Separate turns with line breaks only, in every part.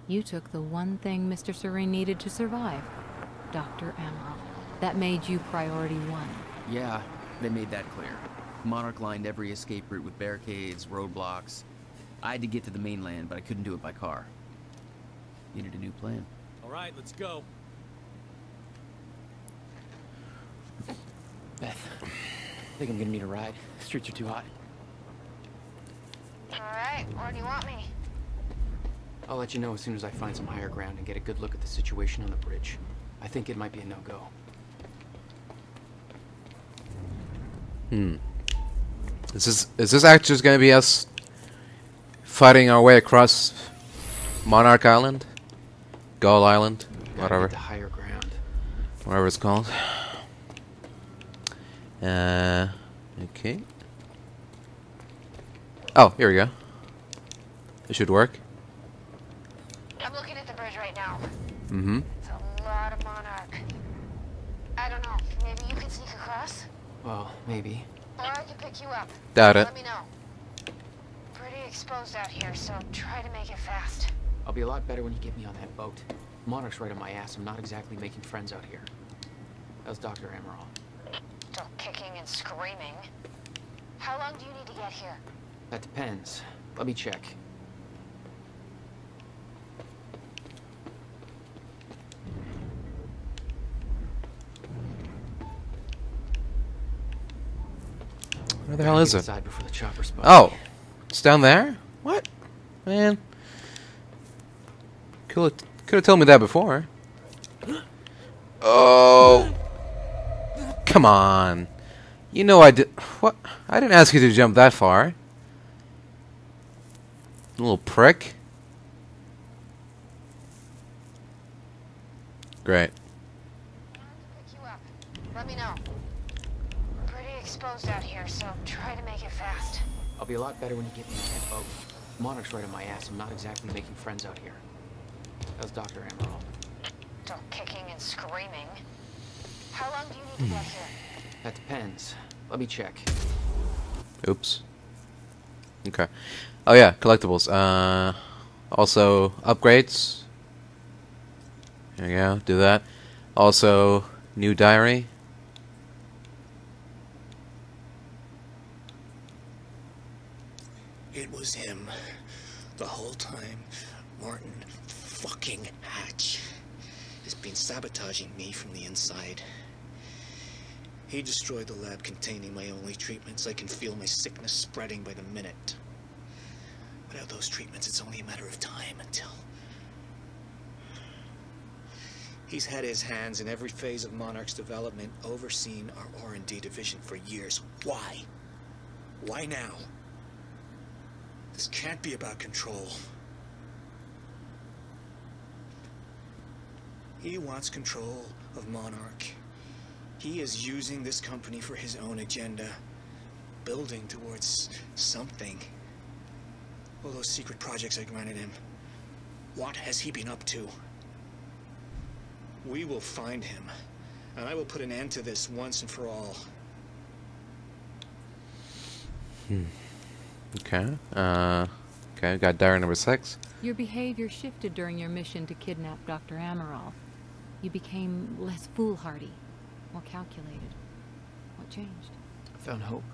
You took the one thing Mr. Serene needed to survive, Dr. Amaral. That made you priority one.
Yeah, they made that clear. Monarch lined every escape route with barricades, roadblocks. I had to get to the mainland, but I couldn't do it by car. Needed a new plan.
All right, let's go.
Beth, I think I'm gonna need a ride. The streets are too hot.
Alright, where do you want me?
I'll let you know as soon as I find some higher ground and get a good look at the situation on the bridge. I think it might be a no-go.
Is this actually just gonna be us fighting our way across Monarch Island? Gull Island? Whatever.
Get to higher ground.
Whatever it's called. Okay. Oh, here we go. It should work.
I'm looking at the bridge right now.
Mm-hmm.
It's a lot of Monarch. I don't know, maybe you could sneak across?
Well, maybe.
Or I could pick you up.
Doubt it.
Let me know. Pretty exposed out here, so try to make it fast.
I'll be a lot better when you get me on that boat. Monarch's right on my ass. I'm not exactly making friends out here. How's Dr. Amaral?
Still kicking and screaming. How long do you need to get here?
That depends. Let me check.
Where the hell is it?
Inside before the chopper spot.
Oh, it's down there? What? Man. Could have told me that before. Oh. Come on. You know I did. What? I didn't ask you to jump that far. Little prick. Great.
Pick you up. Let me know. Pretty exposed out here, so try to make it fast.
I'll be a lot better when you get me on that boat. Monarch's right on my ass. I'm not exactly making friends out here. How's Dr. Amaral?
Still kicking and screaming. How long do you need to get here?
That depends. Let me check.
Oops. Okay. Oh yeah, collectibles. Also upgrades. There you go. Do that. Also, new diary.
It was him. The whole time, Martin fucking Hatch has been sabotaging me from the inside. He destroyed the lab containing my only treatments. I can feel my sickness spreading by the minute. Without those treatments, it's only a matter of time until... He's had his hands in every phase of Monarch's development, overseen our R&D division for years. Why? Why now? This can't be about control. He wants control of Monarch. He is using this company for his own agenda, building towards something. All those secret projects I granted him. What has he been up to? We will find him, and I will put an end to this once and for all.
Okay. Okay, we got diary number 6.
Your behavior shifted during your mission to kidnap Dr. Amaral. You became less foolhardy, more calculated. What changed?
I found hope.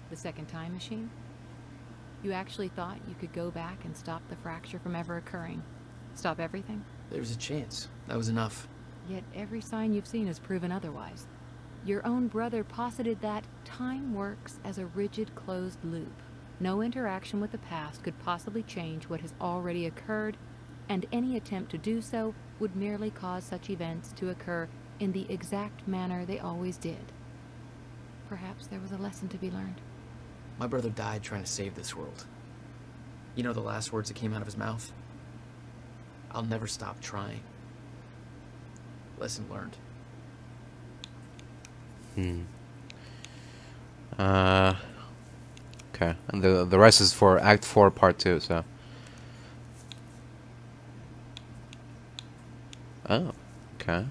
The second time machine? You actually thought you could go back and stop the fracture from ever occurring? Stop everything?
There was a chance. That was enough.
Yet every sign you've seen has proven otherwise. Your own brother posited that time works as a rigid closed loop. No interaction with the past could possibly change what has already occurred, and any attempt to do so would merely cause such events to occur in the exact manner they always did. Perhaps there was a lesson to be learned.
My brother died trying to save this world. You know the last words that came out of his mouth? I'll never stop trying. Lesson learned.
Okay, and the rest is for Act 4, Part 2, so... Oh, okay.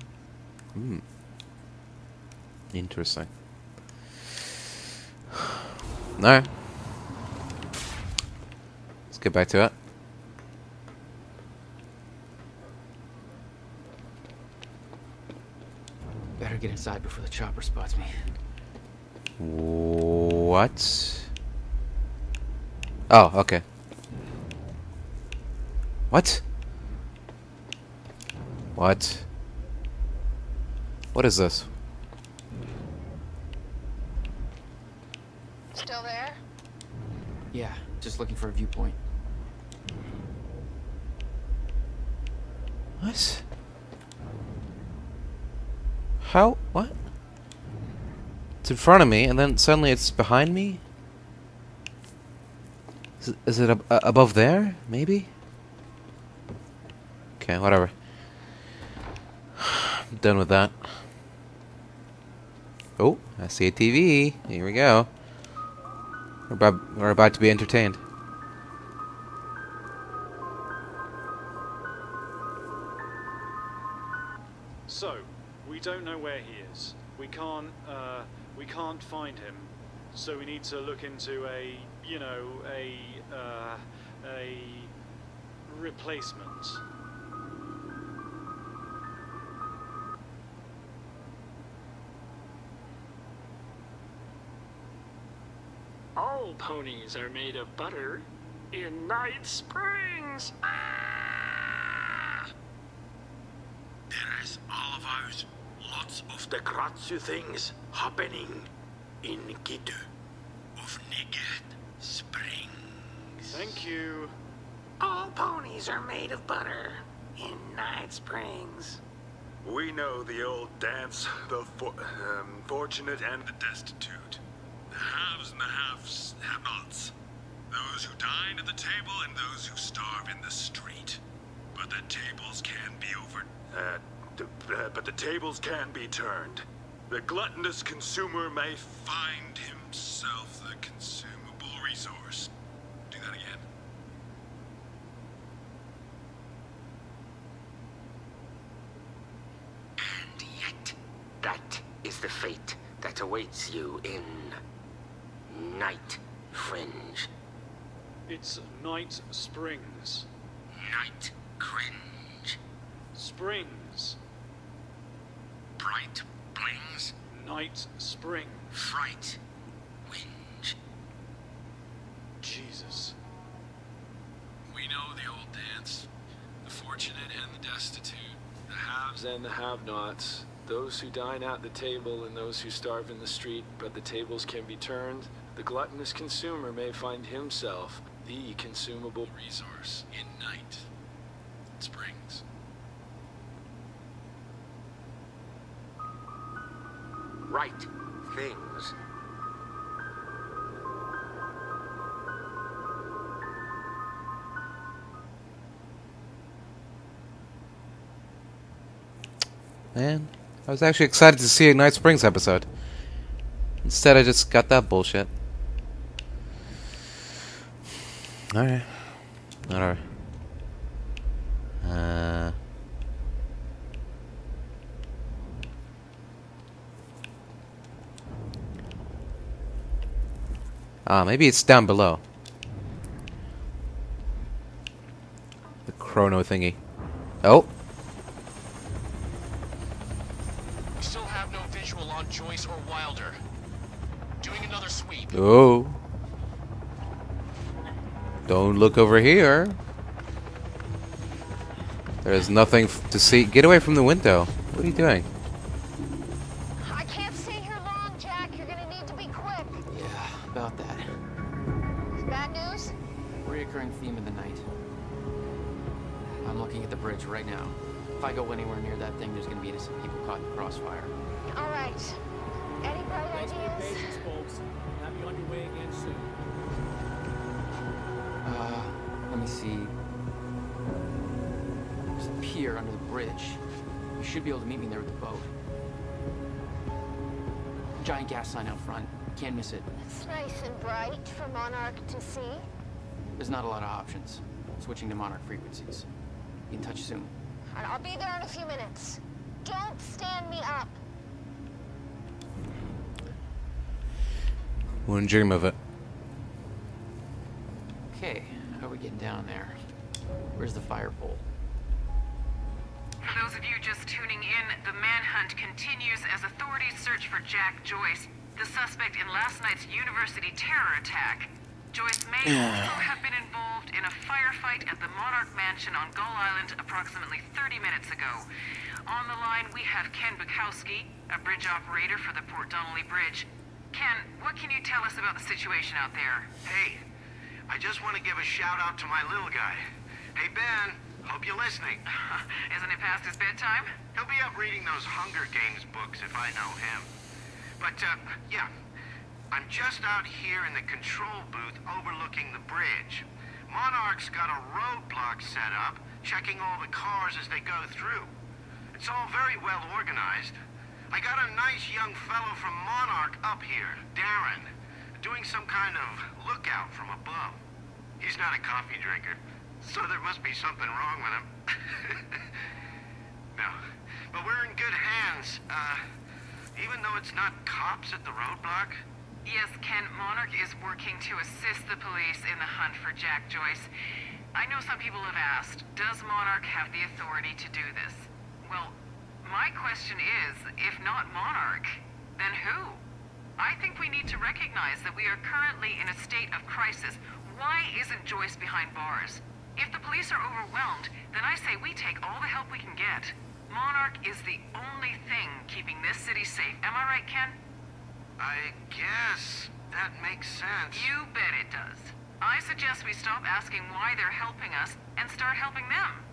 Interesting. Alright. Let's get back to it.
get inside before the chopper spots me.
What? Oh, okay. What? What? What is this?
Still there?
Yeah, just looking for a viewpoint.
What? How? What? It's in front of me, and then suddenly it's behind me? Is it above there? Maybe? Okay, whatever. I'm done with that. Oh, I see a TV. Here we go. We're about to be entertained.
So, we don't know where he is. We can't find him. So we need to look into a replacement.
All ponies are made of butter in Night Springs. Ah! There is all of ours. Lots of the Gratsu things happening in Gitu of Night Springs.
Thank you.
All ponies are made of butter in Night Springs.
We know the old dance, the fortunate and the destitute. The haves and the have-nots. Those who dine at the table and those who starve in the street. But the tables can be but the tables can be turned. The gluttonous consumer may find himself the consumable resource. Do that again.
And yet, that is the fate that awaits you in Night Fringe.
It's Night Springs.
Night Cringe.
Springs.
Bright Blings.
Night Spring.
Fright. Whinge.
Jesus.
We know the old dance. The fortunate and the destitute. The haves and the have-nots. Those who dine at the table and those who starve in the street, but the tables can be turned. The gluttonous consumer may find himself the consumable resource in Night Springs.
Right things.
Man, I was actually excited to see a Night Springs episode. Instead, I just got that bullshit. Alright. Whatever. Maybe it's down below. The chrono thingy. Oh!
We still have no visual on Joyce or Wilder. Doing another sweep.
Oh! Don't look over here. There's nothing to see. Get away from the window. What are you doing?
I can't stay here long, Jack. You're gonna need to be quick.
Yeah, about that.
Bad news?
Reoccurring theme of the night. I'm looking at the bridge right now. If I go anywhere near that thing, there's gonna be innocent people caught in the crossfire.
All right. Any bright
Thanks for your
ideas?
patience, folks. Have you on your way again soon.
Let me see. There's a pier under the bridge. You should be able to meet me there with the boat. Giant gas sign out front. Can't miss it.
It's nice and bright for Monarch to see.
There's not a lot of options. Switching to Monarch frequencies. Be in touch soon.
I'll be there in a few minutes. Don't stand me up.
Wouldn't dream of it.
Okay, how are we getting down there? Where's the fire pole?
For those of you just tuning in, the manhunt continues as authorities search for Jack Joyce, the suspect in last night's university terror attack. Joyce may also have been involved in a firefight at the Monarch Mansion on Gull Island approximately 30 minutes ago. On the line, we have Ken Bukowski, a bridge operator for the Port Donnelly Bridge. Ken, what can you tell us about the situation out there?
Hey, I just want to give a shout out to my little guy. Hey, Ben, hope you're listening.
Isn't it past his bedtime?
He'll be up reading those Hunger Games books if I know him. But, yeah, I'm just out here in the control booth overlooking the bridge. Monarch's got a roadblock set up, checking all the cars as they go through. It's all very well organized. I got a nice young fellow from Monarch up here, Darren, doing some kind of lookout from above. He's not a coffee drinker, so there must be something wrong with him. No, but we're in good hands. Even though it's not cops at the roadblock.
Yes, Ken, Monarch is working to assist the police in the hunt for Jack Joyce. I know some people have asked, does Monarch have the authority to do this? Well, my question is, if not Monarch, then who? I think we need to recognize that we are currently in a state of crisis. Why isn't Joyce behind bars? If the police are overwhelmed, then I say we take all the help we can get. Monarch is the only thing keeping this city safe. Am I right, Ken?
I guess that makes sense.
You bet it does. I suggest we stop asking why they're helping us and start helping them.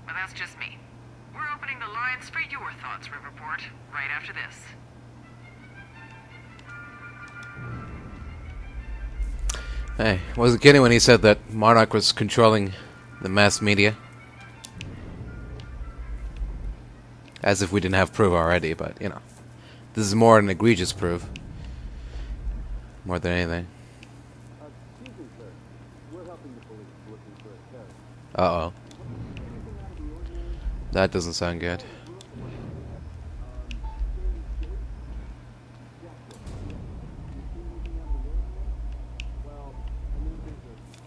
But that's just me. We're opening the lines for your thoughts, Riverport, right after this.
Hey, wasn't kidding when he said that Monarch was controlling the mass media. As if we didn't have proof already, but, you know. This is more an egregious proof. More than anything. Uh-oh. That doesn't sound good.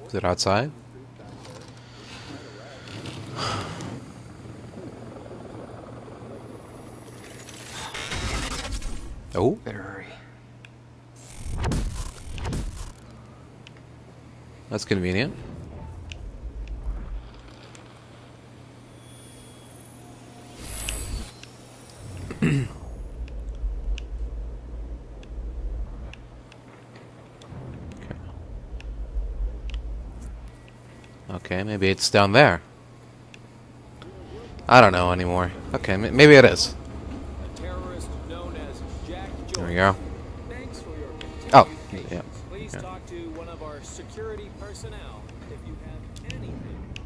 Is it outside? Oh.
Better hurry.
That's convenient. Okay, maybe it's down there. I don't know anymore. Okay, maybe it is. There we go.
Thanks for your
Oh,
patience.
yeah.
Please
Yeah.
talk to one of our security personnel if you have anything to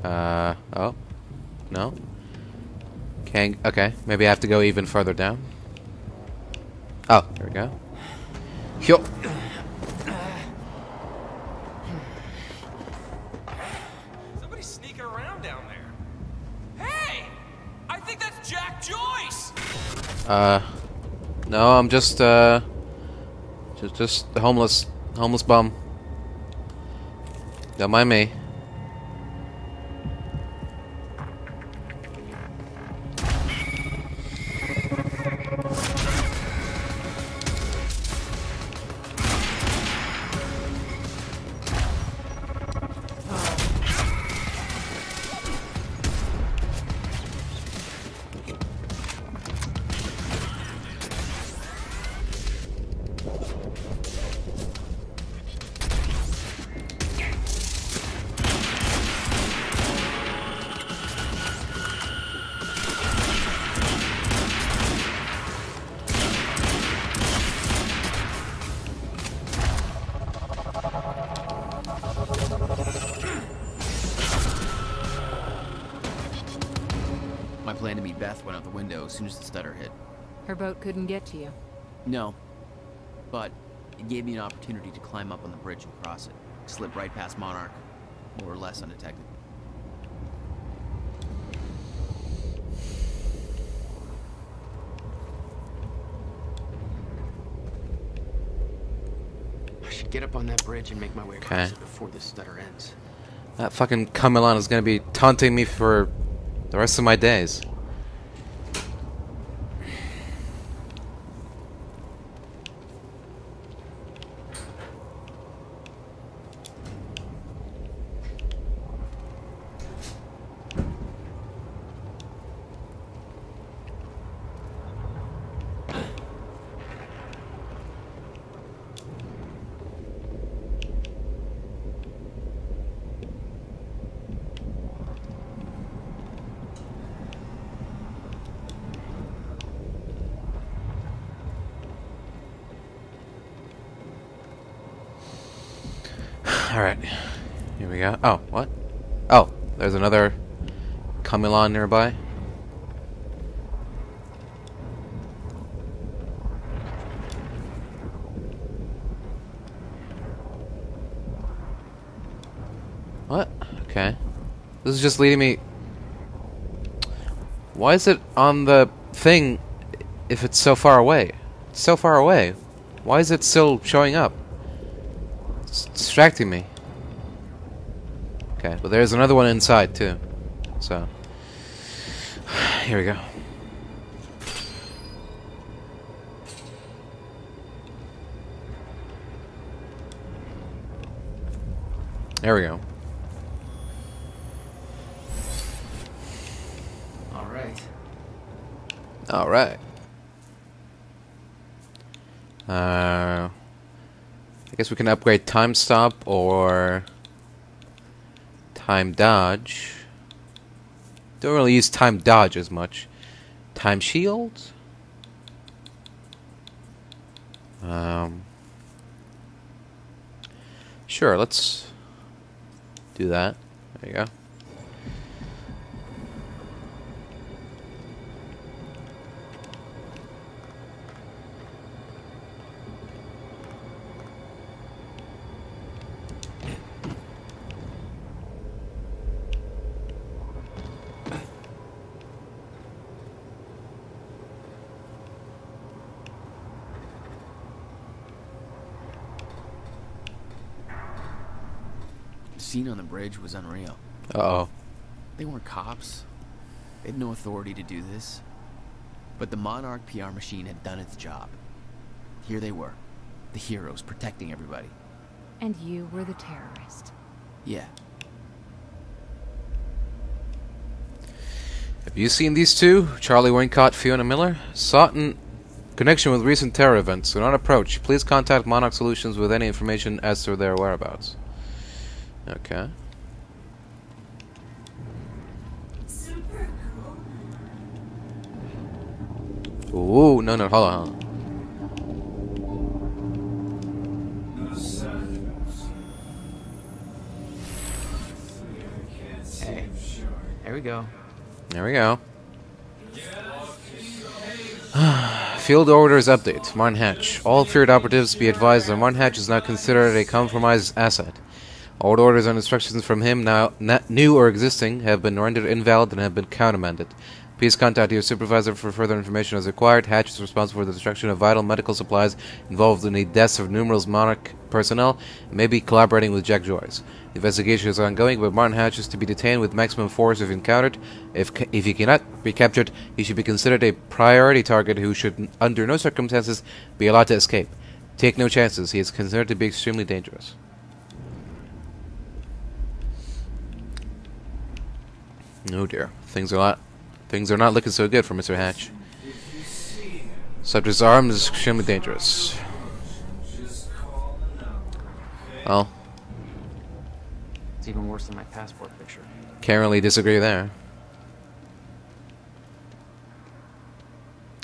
report.
Oh. No. Can't, okay, maybe I have to go even further down. Oh, there we go. Yo.
Somebody's sneaking around down there. Hey! I think that's Jack Joyce!
No, I'm just a homeless bum. Don't mind me.
My plan to meet Beth went out the window as soon as the stutter hit.
Her boat couldn't get to you.
No. But it gave me an opportunity to climb up on the bridge and cross it. Slip right past Monarch, more or less undetected.
I should get up on that bridge and make my way across it before this stutter ends.
That fucking Camelon is gonna be taunting me for the rest of my days. Alright. Here we go. Oh, what? Oh, there's another Camilon nearby. What? Okay. This is just leading me... Why is it on the thing if it's so far away? It's so far away. Why is it still showing up? It's distracting me. Okay, but there's another one inside too. So... Here we go. There we go. Alright. I guess we can upgrade time stop or time dodge. Don't really use time dodge as much. Time shield? Sure, let's do that. There you go.
The scene on the bridge was unreal.
Uh-oh.
They weren't cops. They had no authority to do this. But the Monarch PR machine had done its job. Here they were, the heroes protecting everybody.
And you were the terrorist.
Yeah.
Have you seen these two? Charlie Wincott, Fiona Miller? Sought in connection with recent terror events. Do not approach. Please contact Monarch Solutions with any information as to their whereabouts. Okay. Ooh, no, hold on.
Hey, there we go.
There we go. Field orders update. Martin Hatch. All feared operatives be advised that Martin Hatch is now considered a compromised asset. All orders and instructions from him, now new or existing, have been rendered invalid and have been countermanded. Please contact your supervisor for further information as required. Hatch is responsible for the destruction of vital medical supplies involved in the deaths of numerous Monarch personnel and may be collaborating with Jack Joyce. The investigation is ongoing, but Martin Hatch is to be detained with maximum force if encountered. If he cannot be captured, he should be considered a priority target who should, under no circumstances, be allowed to escape. Take no chances. He is considered to be extremely dangerous. Oh dear. Things are not looking so good for Mr. Hatch. Subject's arm is extremely dangerous. Well,
it's even worse than my passport picture.
Can't really disagree there.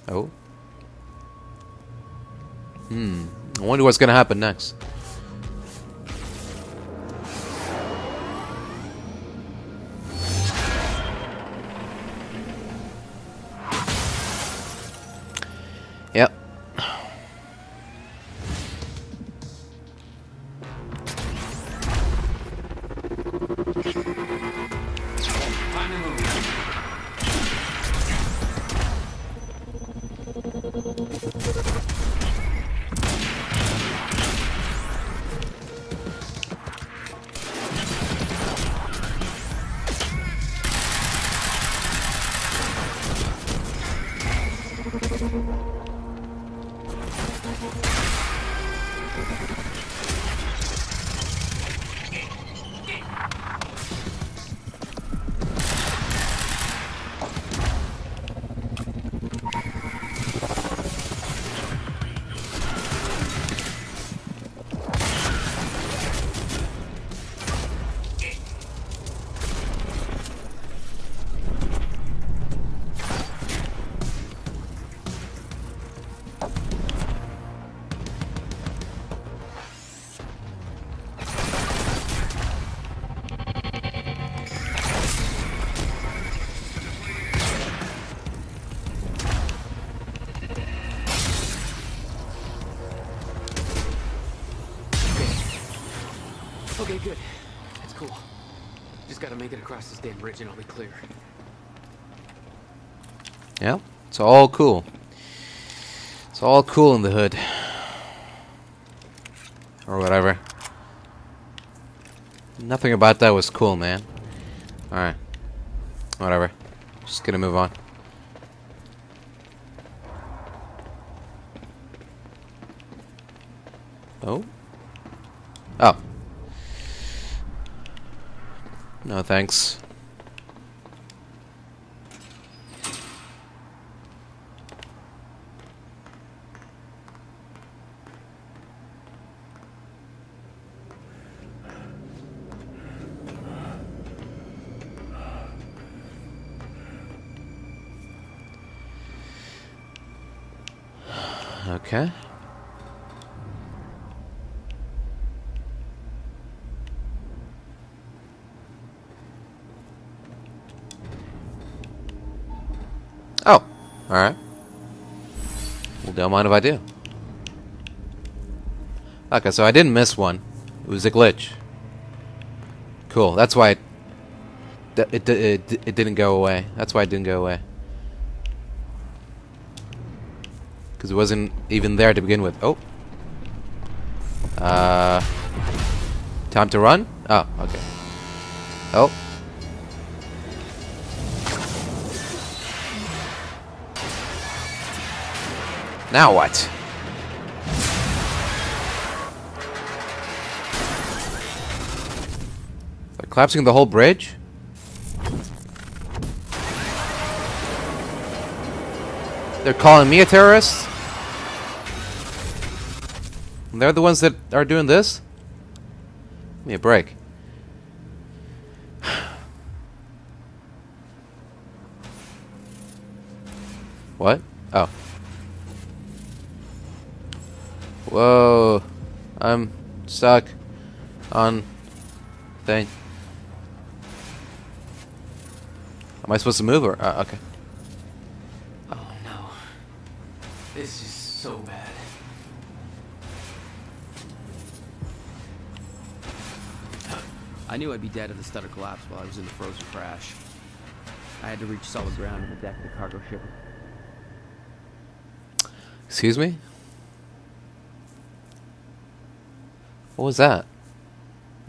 Oh. I wonder what's gonna happen next. Yep.
Okay, good. That's cool. Just gotta make it across this damn bridge and I'll be clear.
Yeah, it's all cool. It's all cool in the hood. Or whatever. Nothing about that was cool, man. Alright. Whatever. Just gonna move on. Oh? Oh. No thanks. Okay. Oh, alright. Well, don't mind if I do. Okay, so I didn't miss one. It was a glitch. Cool, that's why it didn't go away. That's why it didn't go away. Because it wasn't even there to begin with. Oh. Time to run? Oh, okay. Oh. Now what? They're collapsing the whole bridge? They're calling me a terrorist? And they're the ones that are doing this? Give me a break. What? Oh. Whoa. I'm stuck on thing. Am I supposed to move or okay.
Oh no. This is so bad.
I knew I'd be dead if the stutter collapsed while I was in the frozen crash. I had to reach solid ground on the deck of the cargo ship.
Excuse me? What was that?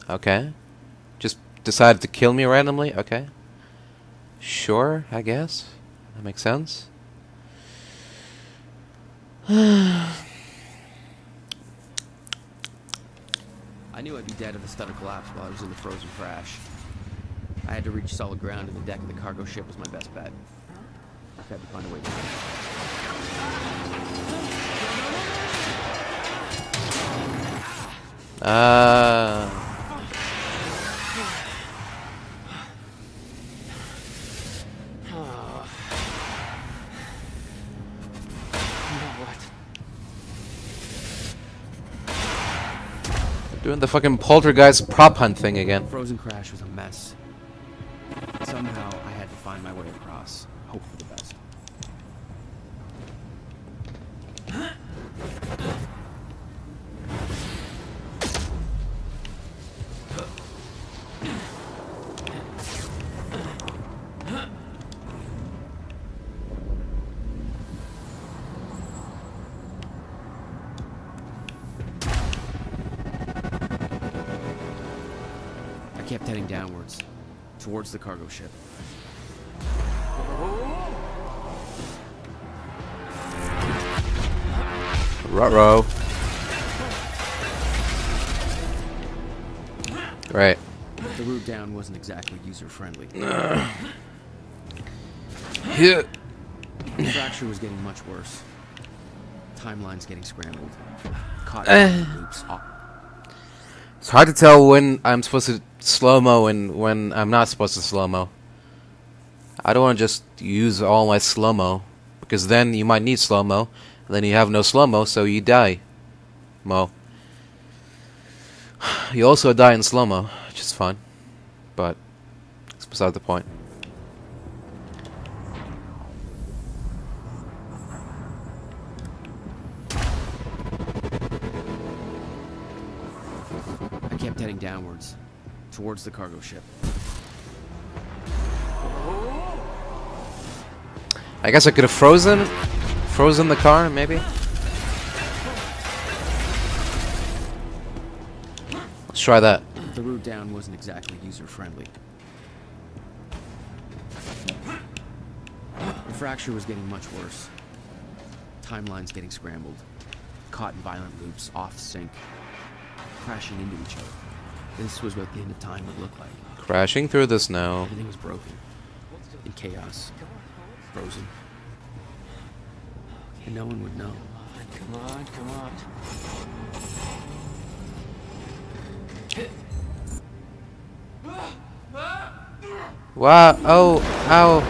Okay. Just decided to kill me randomly? Okay. Sure, I guess. That makes sense.
I knew I'd be dead if the stutter collapsed while I was in the frozen crash. I had to reach solid ground, and the deck of the cargo ship was my best bet. I had to find a way to
Doing the fucking poltergeist prop hunt thing again.
Frozen crash was a mess. Somehow I had to find my way across. Hope for the best. I kept heading downwards, towards the cargo ship.
Ruh-roh. Right.
The route down wasn't exactly user-friendly.
Yeah.
The fracture was getting much worse. Timeline's getting scrambled. Caught in loops.
It's hard to tell when I'm supposed to slow-mo and when I'm not supposed to slow-mo. I don't want to just use all my slow-mo, because then you might need slow-mo, and then you have no slow-mo, so you die. Mo. You also die in slow-mo, which is fun, but it's beside the point.
I kept heading downwards, towards the cargo ship.
I guess I could have frozen the car, maybe? Let's try that.
The route down wasn't exactly user-friendly. The fracture was getting much worse. Timelines getting scrambled. Caught in violent loops, off sync. Crashing into each other. This was what the end of time would look like.
Crashing through the snow.
Everything was broken. In chaos. Frozen. And no one would know.
Come on, come on.
Wow, oh, ow.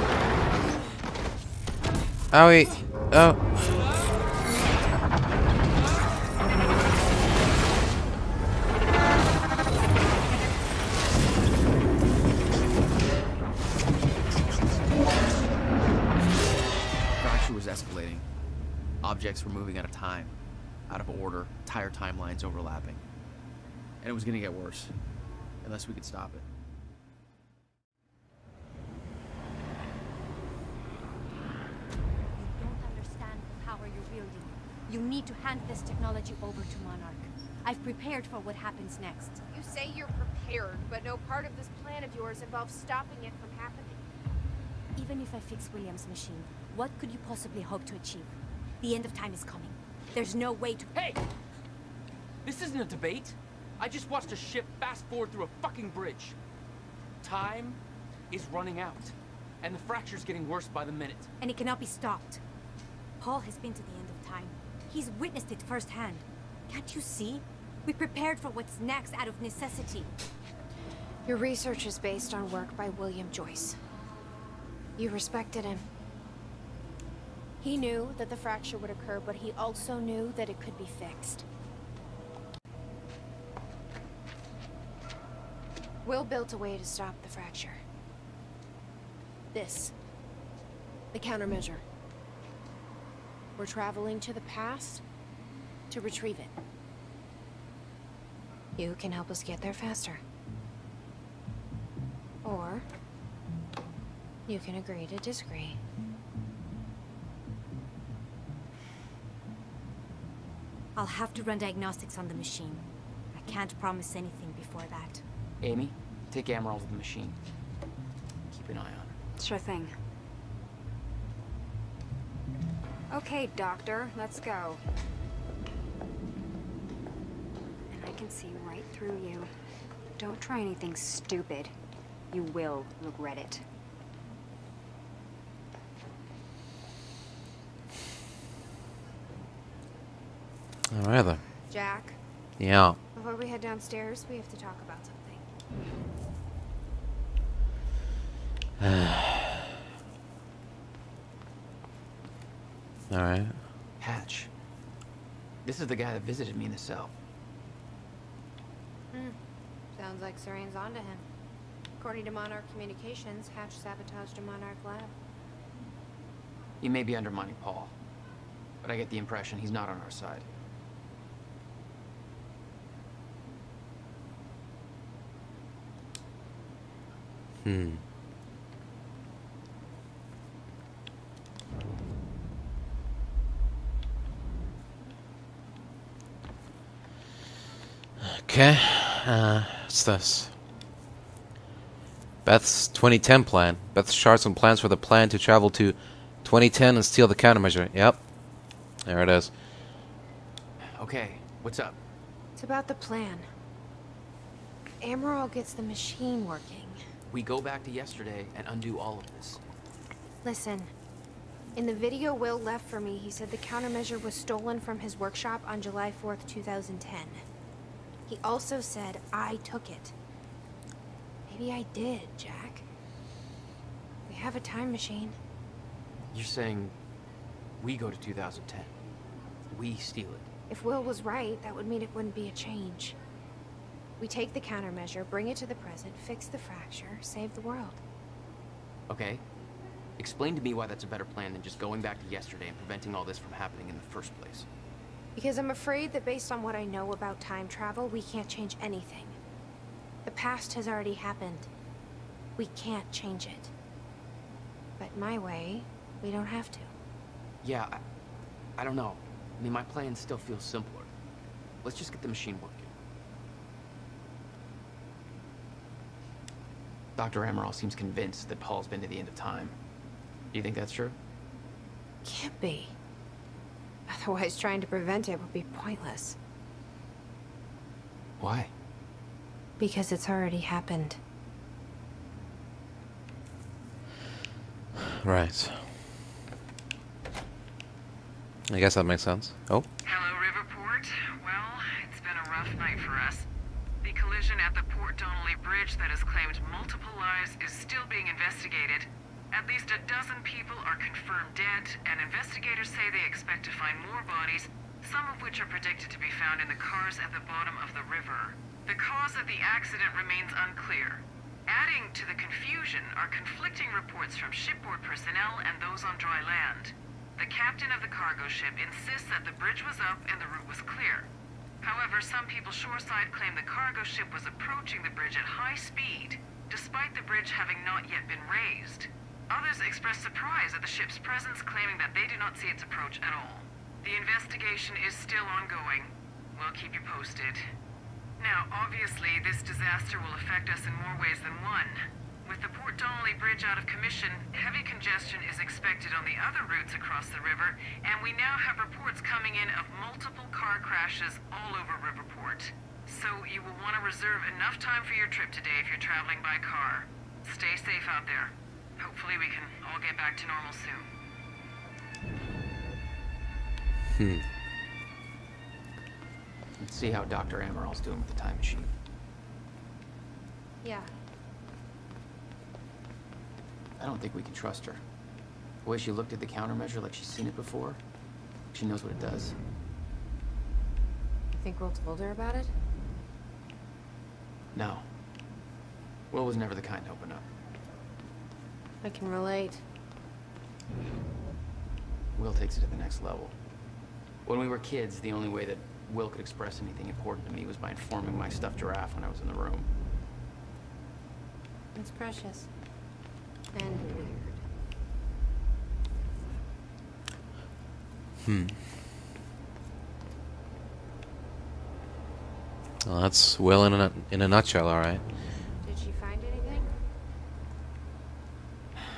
Owie, oh.
Fracture was escalating. Objects were moving out of time, out of order, entire timelines overlapping. And it was gonna get worse, unless we could stop it.
You need to hand this technology over to Monarch. I've prepared for what happens next.
You say you're prepared, but no part of this plan of yours involves stopping it from happening.
Even if I fix William's machine, what could you possibly hope to achieve? The end of time is coming. There's no way to—
Hey! This isn't a debate. I just watched a ship fast forward through a fucking bridge. Time is running out, and the fracture's getting worse by the minute.
And it cannot be stopped. Paul has been to the end of time. He's witnessed it firsthand. Can't you see? We prepared for what's next out of necessity.
Your research is based on work by William Joyce. You respected him. He knew that the fracture would occur, but he also knew that it could be fixed. Will built a way to stop the fracture. This. The countermeasure. We're traveling to the past to retrieve it. You can help us get there faster. Or you can agree to disagree.
I'll have to run diagnostics on the machine. I can't promise anything before that.
Amy, take Amaral to the machine. Keep an eye on her.
Sure thing. Okay, Doctor, let's go. And I can see right through you. Don't try anything stupid. You will regret it.
All right then.
Jack?
Yeah.
Before we head downstairs, we have to talk about something.
All right.
Hatch. This is the guy that visited me in the cell.
Sounds like Serene's onto him. According to Monarch Communications, Hatch sabotaged a Monarch lab.
He may be undermining Paul, but I get the impression he's not on our side.
Okay. What's this? Beth's 2010 plan. Beth's charts and plans for the plan to travel to 2010 and steal the countermeasure. Yep. There it is.
Okay, what's up?
It's about the plan. Amaral gets the machine working.
We go back to yesterday and undo all of this.
Listen. In the video Will left for me, he said the countermeasure was stolen from his workshop on July 4th, 2010. He also said I took it. Maybe I did, Jack. We have a time machine.
You're saying we go to 2010. We steal it.
If Will was right, that would mean it wouldn't be a change. We take the countermeasure, bring it to the present, fix the fracture, save the world.
Okay. Explain to me why that's a better plan than just going back to yesterday and preventing all this from happening in the first place.
Because I'm afraid that based on what I know about time travel, we can't change anything. past has already happened. We can't change it. But my way, we don't have to.
Yeah, I don't know. I mean, my plan still feels simpler. Let's just get the machine working. Dr. Amaral seems convinced that Paul's been to the end of time. Do you think that's true?
Can't be. Otherwise, trying to prevent it would be pointless.
Why?
Because it's already happened.
Right. I guess that makes sense. Oh.
Hello, Riverport. Well, it's been a rough night for us. The collision at the Port Donnelly Bridge that has claimed multiple lives is still being investigated. At least a dozen people are confirmed dead, and investigators say they expect to find more bodies, some of which are predicted to be found in the cars at the bottom of the river. The cause of the accident remains unclear. Adding to the confusion are conflicting reports from shipboard personnel and those on dry land. The captain of the cargo ship insists that the bridge was up and the route was clear. However, some people shoreside claim the cargo ship was approaching the bridge at high speed, despite the bridge having not yet been raised. Others express surprise at the ship's presence, claiming that they do not see its approach at all. The investigation is still ongoing. We'll keep you posted. Now, obviously, this disaster will affect us in more ways than one. With the Port Donnelly Bridge out of commission, heavy congestion is expected on the other routes across the river, and we now have reports coming in of multiple car crashes all over Riverport. So you will want to reserve enough time for your trip today if you're traveling by car. Stay safe out there. Hopefully we can all get back to normal soon.
Let's see how Dr. Amaral's doing with the time machine.
Yeah.
I don't think we can trust her. The way she looked at the countermeasure like she's seen it before, she knows what it does.
You think Will told her about it?
No. Will was never the kind to open up.
I can relate.
Will takes it to the next level. When we were kids, the only way that Will could express anything important to me was by informing my stuffed giraffe when I was in the room.
It's precious. And weird.
Well, that's Will in a nutshell, all right.
Did she find anything?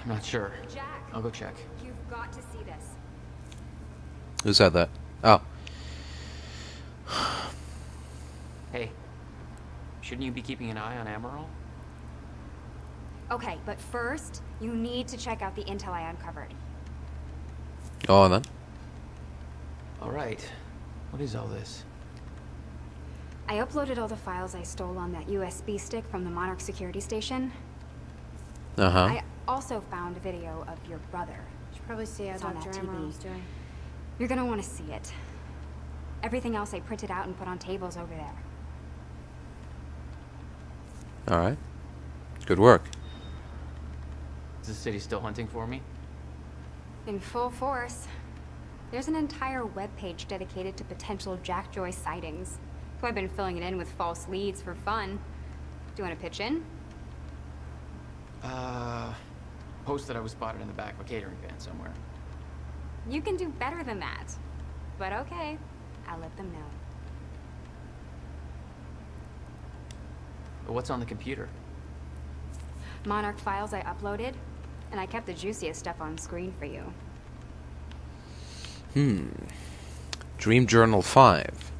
I'm not sure.
Jack,
I'll go check.
you've got to see this.
Who said that? Oh.
Hey, shouldn't you be keeping an eye on Amaral?
Okay, but first, you need to check out the intel I uncovered.
Go on then.
All right. What is all this?
I uploaded all the files I stole on that USB stick from the Monarch security station.
Uh-huh.
I also found a video of your brother.
Should probably see how
It's on
Dr.
that
Amaral's
TV.
doing.
You're gonna want to see it. Everything else I printed out and put on tables over there.
All right. Good work.
Is the city still hunting for me?
In full force. There's an entire webpage dedicated to potential Jack Joyce sightings. So I've been filling it in with false leads for fun. Do you want to pitch in?
Post that I was spotted in the back of a catering van somewhere.
You can do better than that. But okay, I'll let them know.
But what's on the computer?
Monarch files I uploaded, and I kept the juiciest stuff on screen for you.
Dream Journal 5.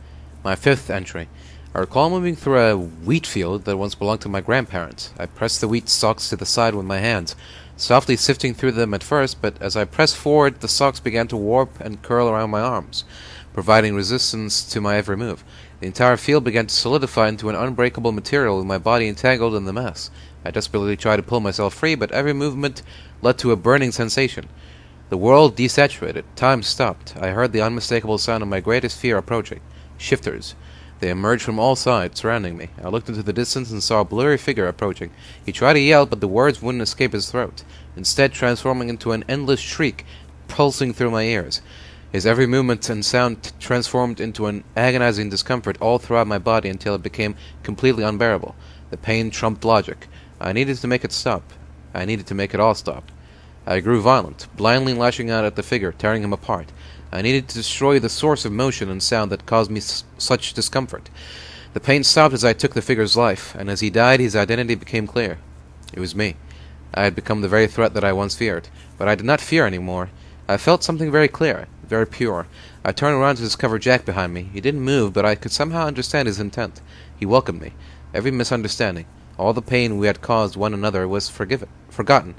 My 5th entry. I recall moving through a wheat field that once belonged to my grandparents. I pressed the wheat stalks to the side with my hands, softly sifting through them at first, but as I pressed forward, the stalks began to warp and curl around my arms, providing resistance to my every move. The entire field began to solidify into an unbreakable material with my body entangled in the mess. I desperately tried to pull myself free, but every movement led to a burning sensation. The world desaturated. Time stopped. I heard the unmistakable sound of my greatest fear approaching. Shifters. They emerged from all sides, surrounding me. I looked into the distance and saw a blurry figure approaching. He tried to yell, but the words wouldn't escape his throat, instead transforming into an endless shriek, pulsing through my ears. His every movement and sound transformed into an agonizing discomfort all throughout my body until it became completely unbearable. The pain trumped logic. I needed to make it stop. I needed to make it all stop. I grew violent, blindly lashing out at the figure, tearing him apart. I needed to destroy the source of motion and sound that caused me such discomfort. The pain stopped as I took the figure's life, and as he died, his identity became clear. It was me. I had become the very threat that I once feared, but I did not fear anymore. I felt something very clear, very pure. I turned around to discover Jack behind me. He didn't move, but I could somehow understand his intent. He welcomed me. Every misunderstanding, all the pain we had caused one another was forgotten.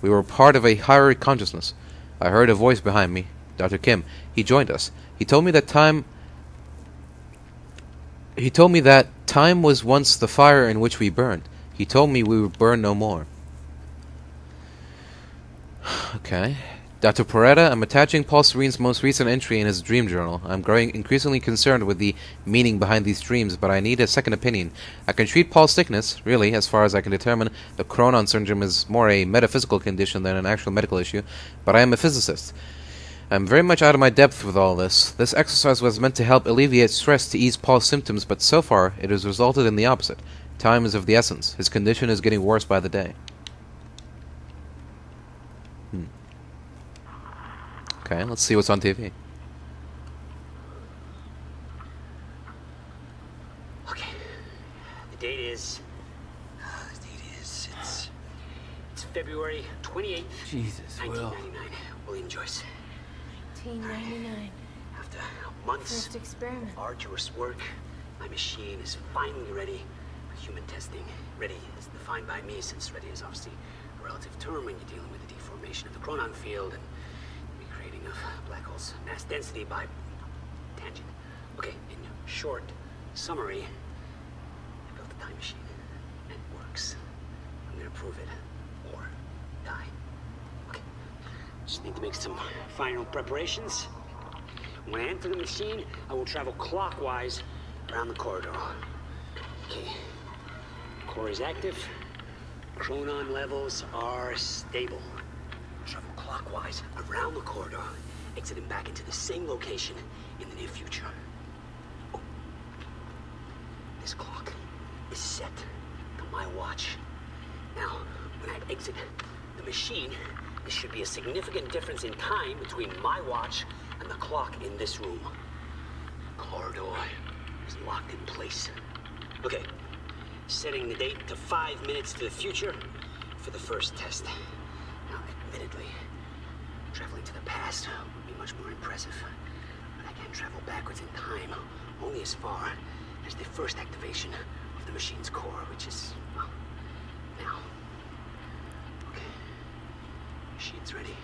We were part of a higher consciousness. I heard a voice behind me, Dr. Kim. He joined us. He told me that time was once the fire in which we burned. He told me we would burn no more. Okay. Dr. Peretta, I'm attaching Paul Serene's most recent entry in his dream journal. I'm growing increasingly concerned with the meaning behind these dreams, but I need a second opinion. I can treat Paul's sickness, really, as far as I can determine. The Cronon syndrome is more a metaphysical condition than an actual medical issue, but I am a physicist. I'm very much out of my depth with all this. This exercise was meant to help alleviate stress to ease Paul's symptoms, but so far it has resulted in the opposite. Time is of the essence. His condition is getting worse by the day. Okay, let's see what's on TV.
Okay. The date is... It's February 28th.
Jesus, Will.
1999. William Joyce.
1999.
After months
First experiment.
of arduous work, my machine is finally ready for human testing. Ready is defined by me, since ready is obviously a relative term when you're dealing with the deformation of the Cronon field and recreating of black holes' mass density by tangent. Okay, in short summary, I built a time machine, and it works. I'm gonna prove it, or die. Okay, just need to make some final preparations. When I enter the machine, I will travel clockwise around the corridor. Okay, core is active. Cronon levels are stable. Travel clockwise around the corridor, exiting back into the same location in the near future. Oh. This clock is set to my watch. Now, when I exit the machine, there should be a significant difference in time between my watch and the clock in this room. Corridor is locked in place. Okay, setting the date to 5 minutes to the future for the first test. Now, admittedly, traveling to the past would be much more impressive, but I can travel backwards in time only as far as the first activation of the machine's core, which is, well, now. Okay, machine's ready.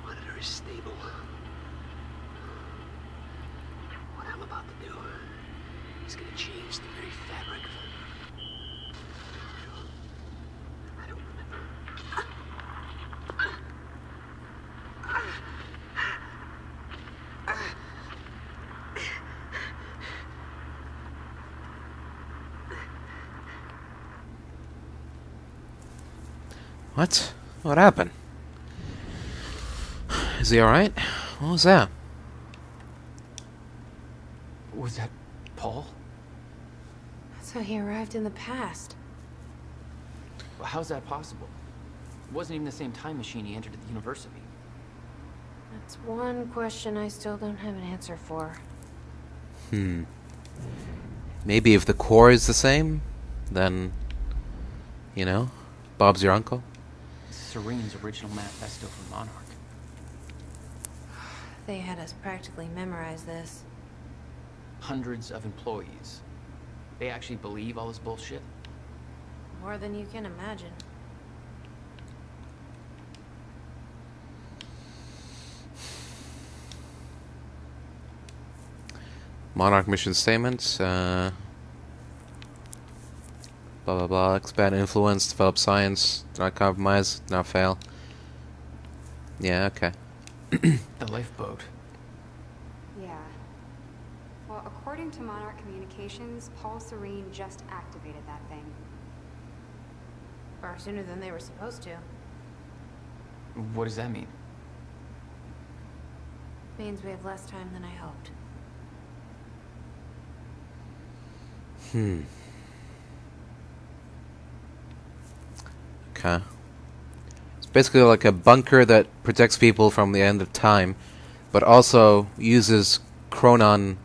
Monitor is stable. What I'm about to do is going to change the very fabric of I don't remember.
What? What happened? Is he alright? What was that?
Was that Paul?
That's how he arrived in the past.
How's that possible? It wasn't even the same time machine he entered at the university.
That's one question I still don't have an answer for.
Maybe if the core is the same, then, you know, Bob's your uncle.
Serene's original manifesto from Monarch.
They had us practically memorize this.
Hundreds of employees. They actually believe all this bullshit?
More than you can imagine.
Monarch mission statements. Blah blah blah. Expand influence. Develop science. Do not compromise. Do not fail. Yeah. Okay.
The lifeboat.
Yeah. Well, according to Monarch Communications, Paul Serene just activated that thing.
Far sooner than they were supposed to.
What does that mean?
Means we have less time than I hoped.
Okay. It's basically like a bunker that protects people from the end of time, but also uses chronon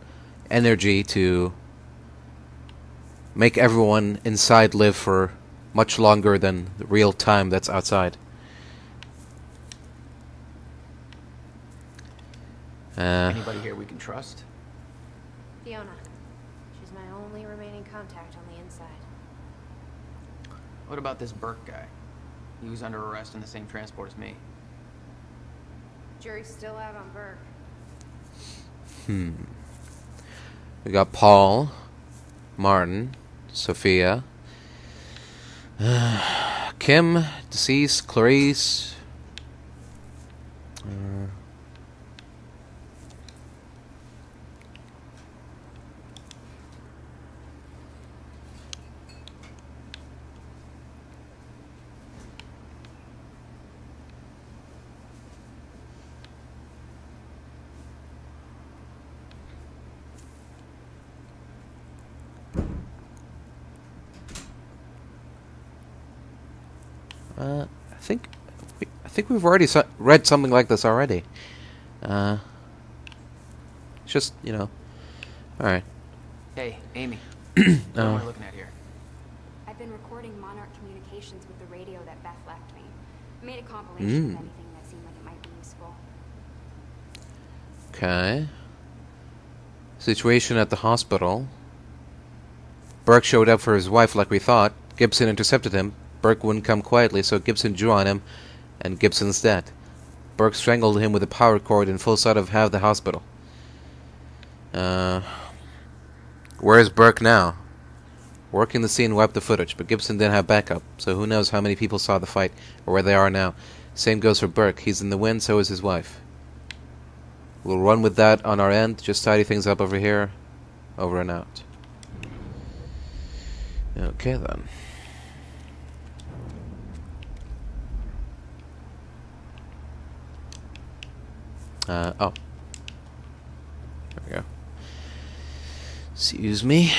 energy to make everyone inside live for much longer than the real time that's outside.
Anybody here we can trust?
Fiona. She's my only remaining contact on the inside.
What about this Burke guy? He was under arrest in the same transport as me.
Jury's still out on Burke.
We got Paul, Martin, Sophia, Kim, deceased, Clarice. I think we've already read something like this already. Just, you know. Alright.
Hey, Amy. What am I looking at here?
I've been recording Monarch communications with the radio that Beth left me. I made a compilation of anything that seemed like it might be useful.
Okay. Situation at the hospital. Burke showed up for his wife like we thought. Gibson intercepted him. Burke wouldn't come quietly, so Gibson drew on him, and Gibson's dead. Burke strangled him with a power cord in full sight of half the hospital. Where's Burke now? Working the scene wiped the footage, but Gibson didn't have backup, so who knows how many people saw the fight, or where they are now. Same goes for Burke. He's in the wind, so is his wife. We'll run with that on our end, just tidy things up over here. Over and out. Okay then. Oh. There we go. Excuse me.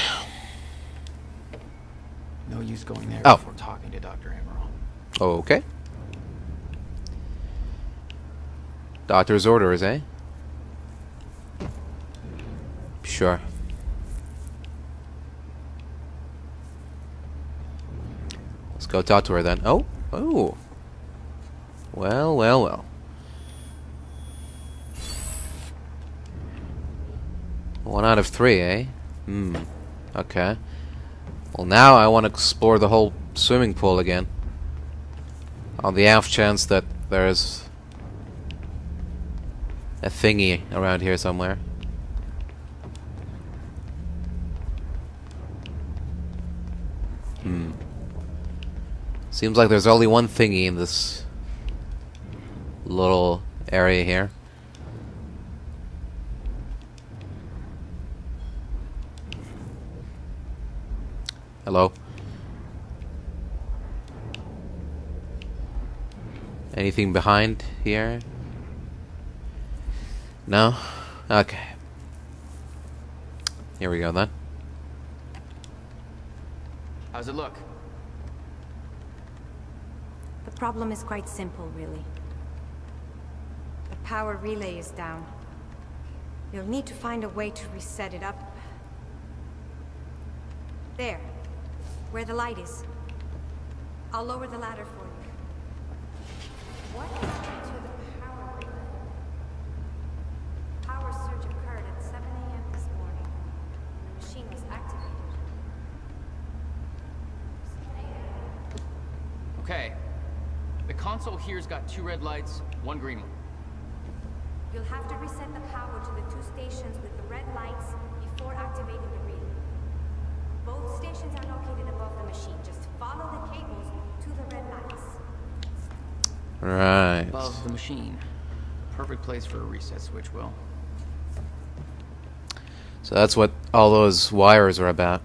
No use going there
Oh.
before talking to Dr. Emerald.
Okay. Doctor's orders, eh? Sure. Let's go talk to her then. Oh. Oh. Well, well, well. 1 out of 3, eh? Okay. Well, now I want to explore the whole swimming pool again. On the off chance that there's a thingy around here somewhere. Seems like there's only one thingy in this little area here. Hello? Anything behind here? No? Okay. Here we go then.
How's it look?
The problem is quite simple, really. The power relay is down. You'll need to find a way to reset it up. There. Where the light is. I'll lower the ladder for you. What happened to the power relay? Power surge occurred at 7 a.m. this morning. The machine was activated.
Okay. The console here's got 2 red lights, 1 green one.
You'll have to reset the power to the 2 stations with the red lights before activating the relay. Both stations are located above the machine. Just follow the cables to the red lights.
Right.
Above the machine. Perfect place for a reset switch, Will.
So that's what all those wires are about.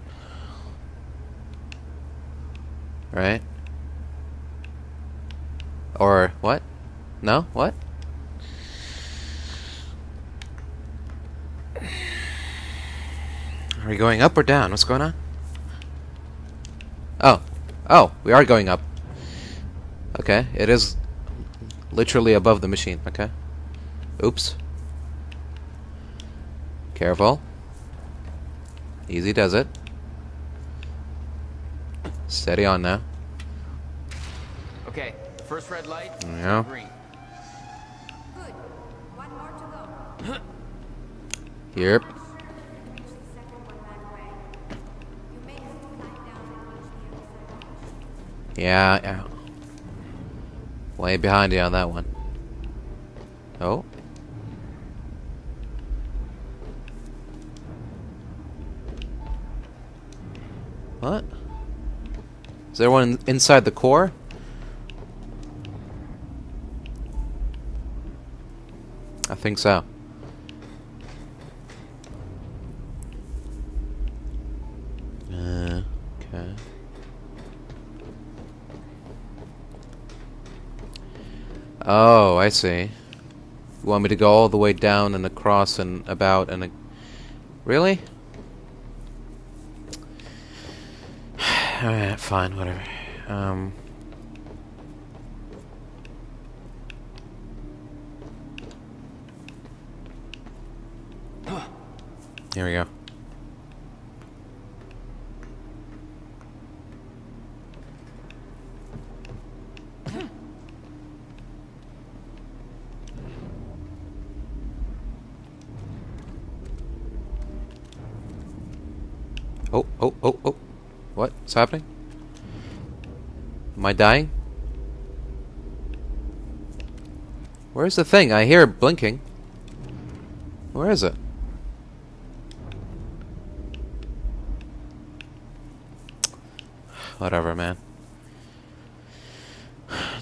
Right? Or what? No? What? Are we going up or down? What's going on? Oh. Oh, we are going up. Okay, it is literally above the machine. Okay. Oops. Careful. Easy does it. Steady on now.
Okay, first red light,
Yeah.
green.
Good. One more to go.
Yep. Yeah, yeah. Way behind you on that one. Oh. What? Is there one inside the core? I think so. Okay. Oh, I see. You want me to go all the way down and across and about and... Really? Alright, fine, whatever. Here we go. Oh. What's happening? Am I dying? Where's the thing? I hear it blinking. Where is it? Whatever, man.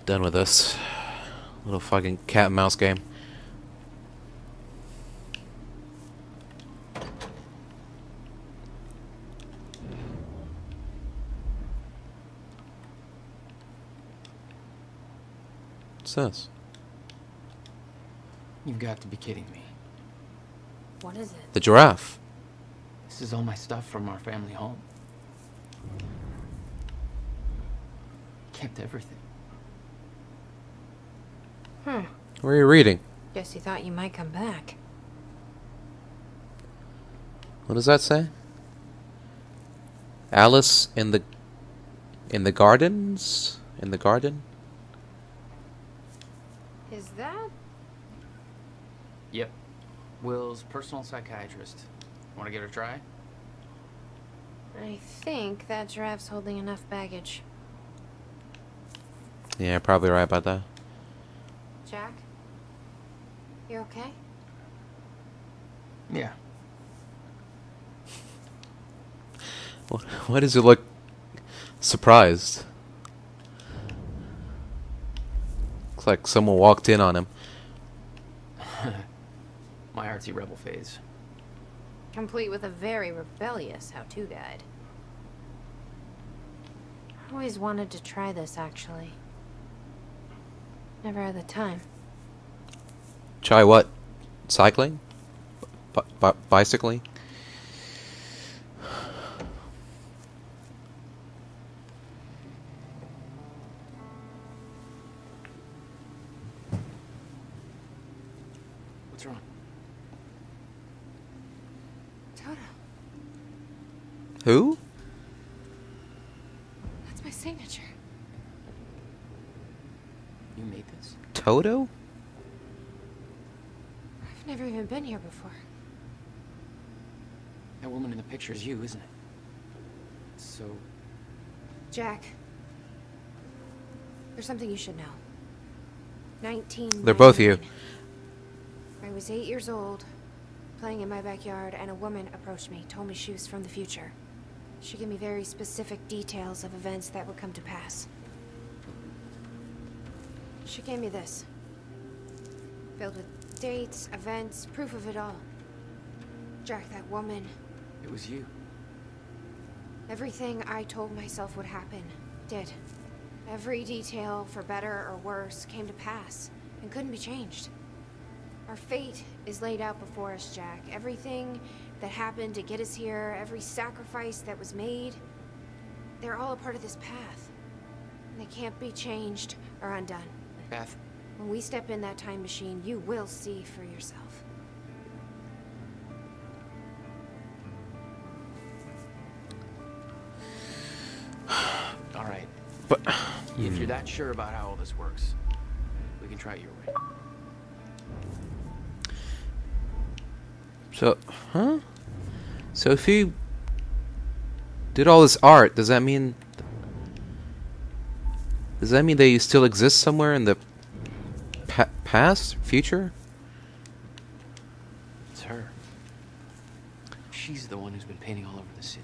Done with this little fucking cat and mouse game. What's this?
You've got to be kidding me.
What is it?
The giraffe.
This is all my stuff from our family home. Kept everything.
What are you reading?
Guess you thought you might come back.
What does that say? Alice in the gardens? In the garden?
Is that?
Yep. Will's personal psychiatrist. Want to give it a try?
I think that giraffe's holding enough baggage.
Yeah, probably right about that.
Jack? You okay?
Yeah.
Why does he look surprised? Looks like someone walked in on him.
My artsy rebel phase.
Complete with a very rebellious how-to guide. I always wanted to try this, actually. Never had the time.
Try what? Cycling? Bicycling?
What's wrong?
Toto.
Who?
That's my signature.
You made this?
Toto?
I've never even been here before.
That woman in the picture is you, isn't it? So...
Jack. There's something you should know. 19.
They're both you.
I was 8 years old, playing in my backyard, and a woman approached me, told me she was from the future. She gave me very specific details of events that would come to pass. She gave me this. Filled with dates, events, proof of it all. Jack, that woman.
It was you.
Everything I told myself would happen, did. Every detail, for better or worse, came to pass, and couldn't be changed. Our fate is laid out before us, Jack. Everything that happened to get us here, every sacrifice that was made, they're all a part of this path. They can't be changed or undone.
Beth.
When we step in that time machine, you will see for yourself.
All right.
But
if you're that sure about how all this works, we can try it your way.
So, huh? So if you did all this art, does that mean that you still exist somewhere in the past, future?
It's her. She's the one who's been painting all over the city.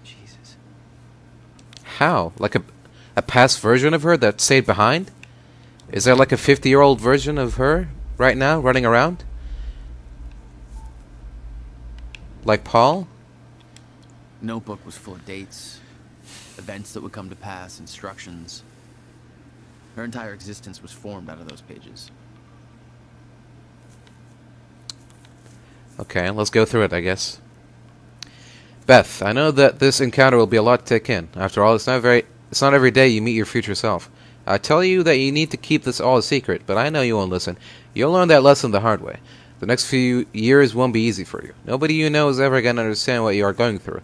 Jesus.
How? Like a past version of her that stayed behind? Is there like a 50-year-old version of her right now running around? Like Paul?
Notebook was full of dates, events that would come to pass, instructions. Her entire existence was formed out of those pages.
Okay, let's go through it, I guess. Beth, I know that this encounter will be a lot to take in. After all, it's not every day you meet your future self. I tell you that you need to keep this all a secret, but I know you won't listen. You'll learn that lesson the hard way. The next few years won't be easy for you. Nobody you know is ever going to understand what you are going through.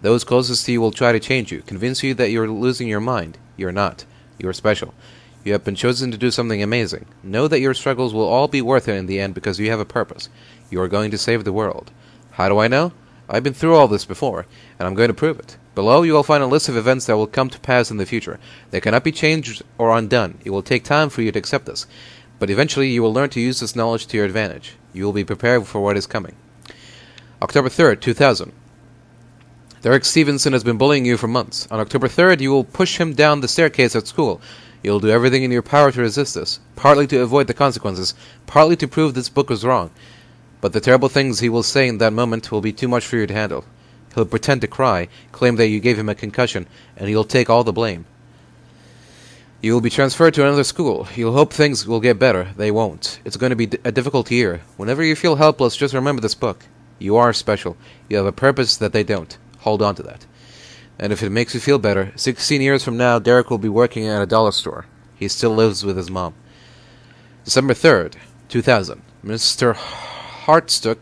Those closest to you will try to change you, convince you that you're losing your mind. You're not. You are special. You have been chosen to do something amazing. Know that your struggles will all be worth it in the end because you have a purpose. You are going to save the world. How do I know? I've been through all this before, and I'm going to prove it. Below, you will find a list of events that will come to pass in the future. They cannot be changed or undone. It will take time for you to accept this. But eventually, you will learn to use this knowledge to your advantage. You will be prepared for what is coming. October 3rd, 2000. Derek Stevenson has been bullying you for months. On October 3rd, you will push him down the staircase at school. You will do everything in your power to resist this, partly to avoid the consequences, partly to prove this book was wrong. But the terrible things he will say in that moment will be too much for you to handle. He'll pretend to cry, claim that you gave him a concussion, and he'll take all the blame. You will be transferred to another school. You'll hope things will get better. They won't. It's going to be a difficult year. Whenever you feel helpless, just remember this book. You are special. You have a purpose that they don't. Hold on to that. And if it makes you feel better, 16 years from now, Derek will be working at a dollar store. He still lives with his mom. December 3rd, 2000. Mr. Hartsook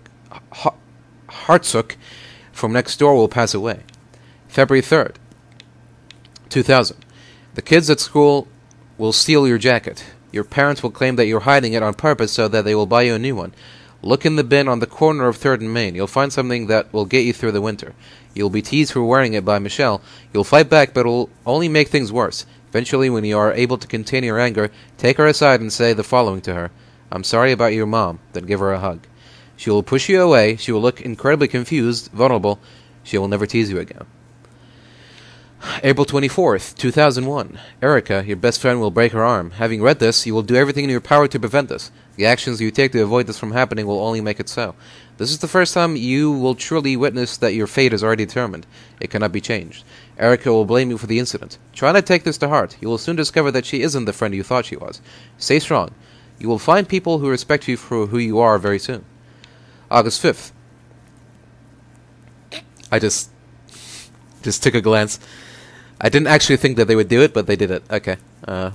from next door will pass away. February 3rd, 2000. The kids at school will steal your jacket. Your parents will claim that you're hiding it on purpose so that they will buy you a new one. Look in the bin on the corner of 3rd and Main. You'll find something that will get you through the winter. You'll be teased for wearing it by Michelle. You'll fight back, but it'll only make things worse. Eventually, when you are able to contain your anger, take her aside and say the following to her. I'm sorry about your mom. Then give her a hug. She will push you away. She will look incredibly confused, vulnerable. She will never tease you again. April 24th, 2001. Erica, your best friend, will break her arm. Having read this, you will do everything in your power to prevent this. The actions you take to avoid this from happening will only make it so. This is the first time you will truly witness that your fate is already determined. It cannot be changed. Erica will blame you for the incident. Try not to take this to heart. You will soon discover that she isn't the friend you thought she was. Stay strong. You will find people who respect you for who you are very soon. August 5th. I just took a glance. I didn't actually think that they would do it, but they did it. Okay,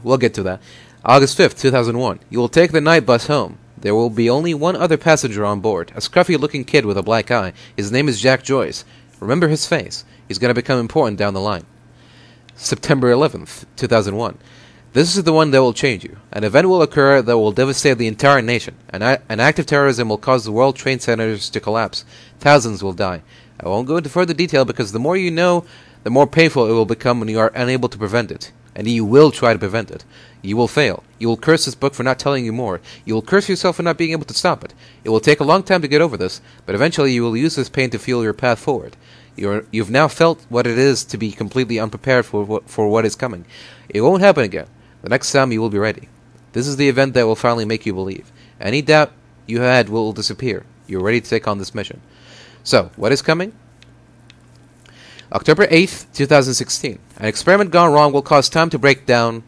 we'll get to that. August 5th, 2001. You will take the night bus home. There will be only one other passenger on board, a scruffy-looking kid with a black eye. His name is Jack Joyce. Remember his face. He's going to become important down the line. September 11th, 2001. This is the one that will change you. An event will occur that will devastate the entire nation. An act of terrorism will cause the World Trade Centers to collapse. Thousands will die. I won't go into further detail because the more you know, the more painful it will become when you are unable to prevent it. And you will try to prevent it. You will fail. You will curse this book for not telling you more. You will curse yourself for not being able to stop it. It will take a long time to get over this, but eventually you will use this pain to fuel your path forward. You've now felt what it is to be completely unprepared for what is coming. It won't happen again. The next time you will be ready. This is the event that will finally make you believe. Any doubt you had will disappear. You're ready to take on this mission. So, what is coming? October 8th, 2016. An experiment gone wrong will cause time to break down.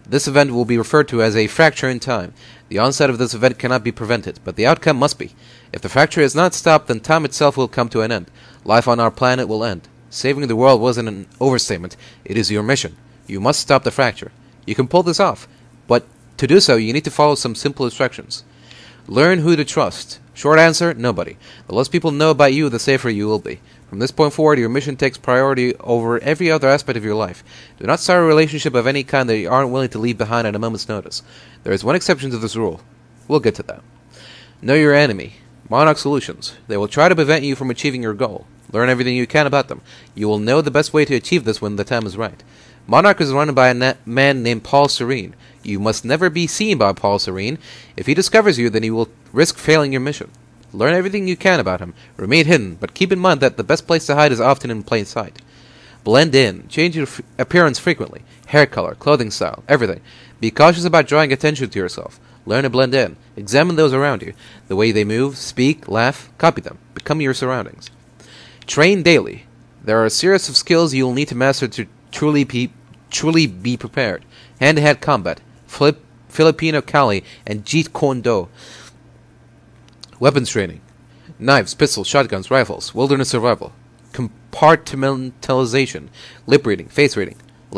This event will be referred to as a fracture in time. The onset of this event cannot be prevented, but the outcome must be. If the fracture is not stopped, then time itself will come to an end. Life on our planet will end. Saving the world wasn't an overstatement. It is your mission. You must stop the fracture. You can pull this off, but to do so, you need to follow some simple instructions. Learn who to trust. Short answer, nobody. The less people know about you, the safer you will be. From this point forward, your mission takes priority over every other aspect of your life. Do not start a relationship of any kind that you aren't willing to leave behind at a moment's notice. There is one exception to this rule. We'll get to that. Know your enemy. Monarch Solutions. They will try to prevent you from achieving your goal. Learn everything you can about them. You will know the best way to achieve this when the time is right. Monarch is run by a man named Paul Serene. You must never be seen by Paul Serene. If he discovers you, then he will risk failing your mission. Learn everything you can about him. Remain hidden, but keep in mind that the best place to hide is often in plain sight. Blend in. Change your appearance frequently. Hair color, clothing style, everything. Be cautious about drawing attention to yourself. Learn to blend in. Examine those around you. The way they move, speak, laugh, copy them. Become your surroundings. Train daily. There are a series of skills you will need to master to truly be prepared. Hand-to-hand combat, Filipino Kali, and Jeet Kune Do. Weapons training. Knives, pistols, shotguns, rifles, wilderness survival. Compartmentalization, lip reading, face reading. The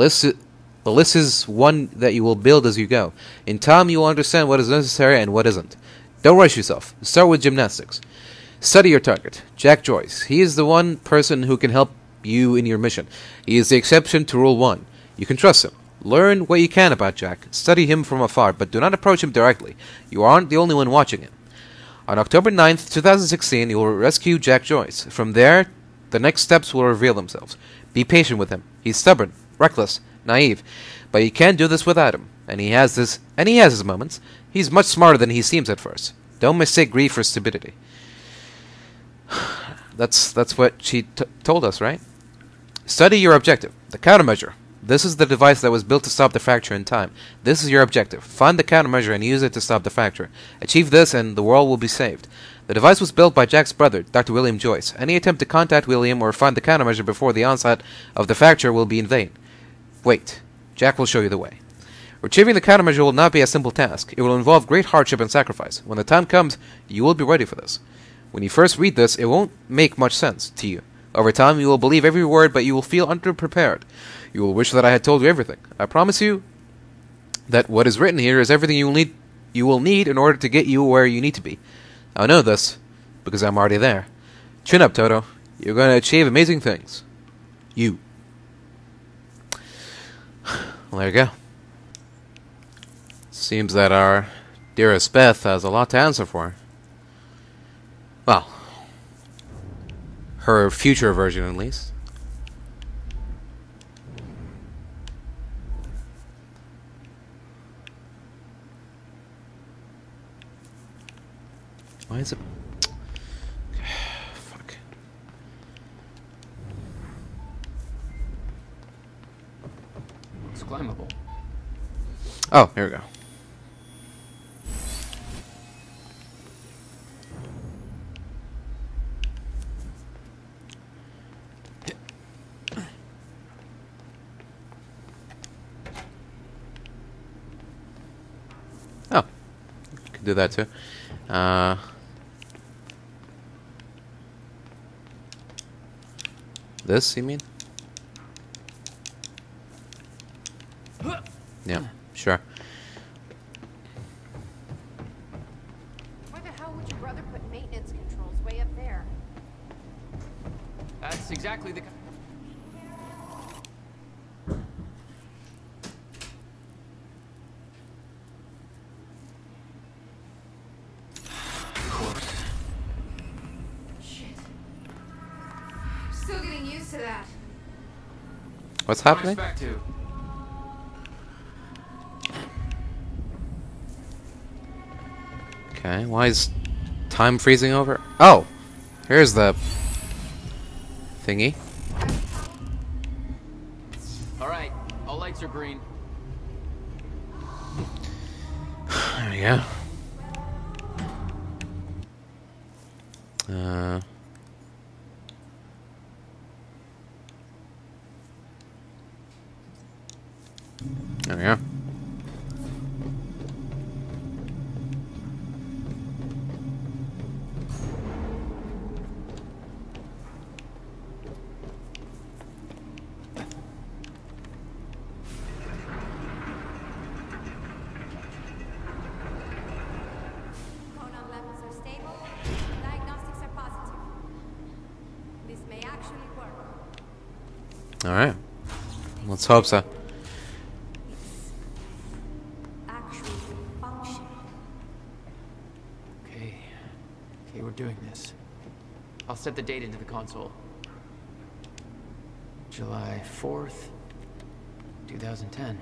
list is one that you will build as you go. In time, you will understand what is necessary and what isn't. Don't rush yourself. Start with gymnastics. Study your target. Jack Joyce. He is the one person who can help you in your mission. He is the exception to Rule 1. You can trust him. Learn what you can about Jack. Study him from afar, but do not approach him directly. You aren't the only one watching him. On October 9th, 2016, you will rescue Jack Joyce. From there, the next steps will reveal themselves. Be patient with him. He's stubborn, reckless, naive, but you can't do this without him. And he has his moments. He's much smarter than he seems at first. Don't mistake grief for stupidity. That's what she told us, right? Study your objective. The countermeasure. This is the device that was built to stop the fracture in time. This is your objective. Find the countermeasure and use it to stop the fracture. Achieve this and the world will be saved. The device was built by Jack's brother, Dr. William Joyce. Any attempt to contact William or find the countermeasure before the onset of the fracture will be in vain. Wait. Jack will show you the way. Retrieving the countermeasure will not be a simple task. It will involve great hardship and sacrifice. When the time comes, you will be ready for this. When you first read this, it won't make much sense to you. Over time, you will believe every word, but you will feel underprepared. You will wish that I had told you everything. I promise you that what is written here is everything you will need in order to get you where you need to be. I know this, because I'm already there. Chin up, Toto. You're going to achieve amazing things. You. Well, there you go. Seems that our dearest Beth has a lot to answer for. Well, her future version at least. Why is it... Fuck.
It's climbable.
Oh, here we go. Oh, could do that too. This, you mean? Yeah, sure.
Why the hell would your brother put maintenance controls way up there?
That's exactly the...
Still getting used to that.
What's happening? Okay, why is time freezing over? Oh, here's the thingy.
All right, all lights are green.
There we go. There we go. Alright. Let's hope so.
Actually function.
Okay, we're doing this. I'll set the date into the console. July 4th, 2010.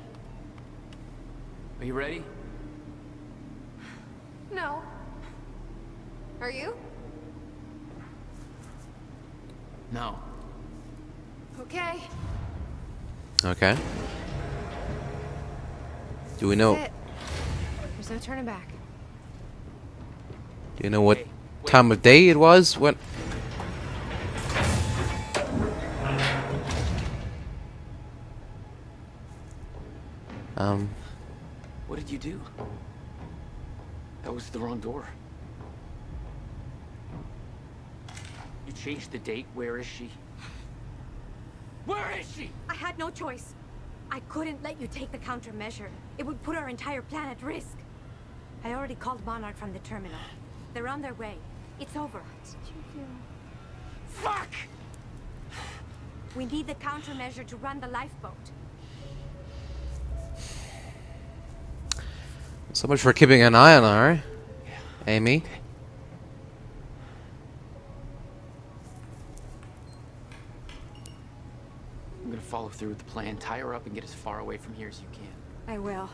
Are you ready?
No. Are you?
No.
Okay.
Okay. Do we know?
That's it. There's no turning back.
Do you know what time of day it was? What?
What did you do? That was the wrong door. You changed the date. Where is she? Where is she?
I had no choice. I couldn't let you take the countermeasure. It would put our entire plan at risk. I already called Monarch from the terminal. They're on their way. It's over.
Fuck!
We need the countermeasure to run the lifeboat.
So much for keeping an eye on her, Amy.
I'm gonna follow through with the plan. Tie her up and get as far away from here as you can.
I will.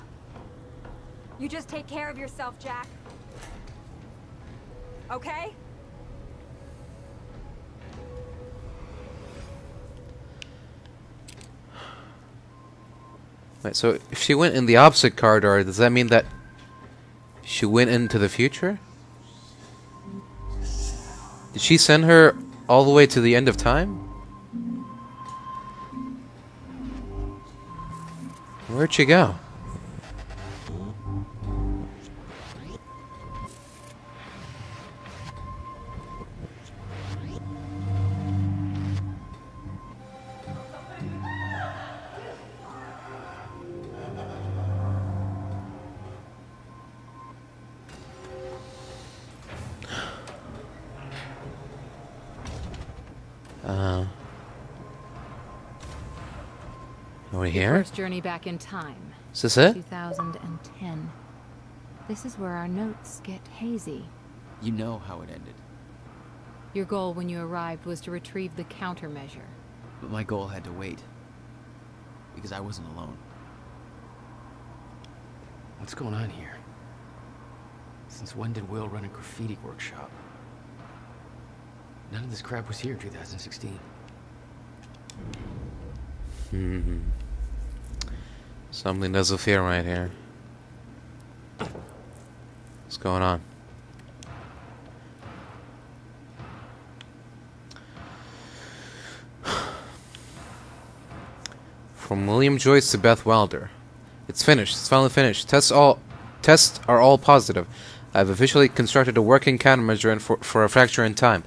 You just take care of yourself, Jack. Okay?
Wait, so if she went in the opposite corridor, does that mean that she went into the future? Did she send her all the way to the end of time? Where'd she go? Are we here?
First journey back in time.
Is this it?
2010. This is where our notes get hazy.
You know how it ended.
Your goal when you arrived was to retrieve the countermeasure.
But my goal had to wait. Because I wasn't alone.
What's going on here? Since when did Will run a graffiti workshop? None of this crap was here in 2016.
Something doesn't feel right here. What's going on? From William Joyce to Beth Wilder. It's finished. It's finally finished. Tests are all positive. I've officially constructed a working countermeasure for a fracture in time.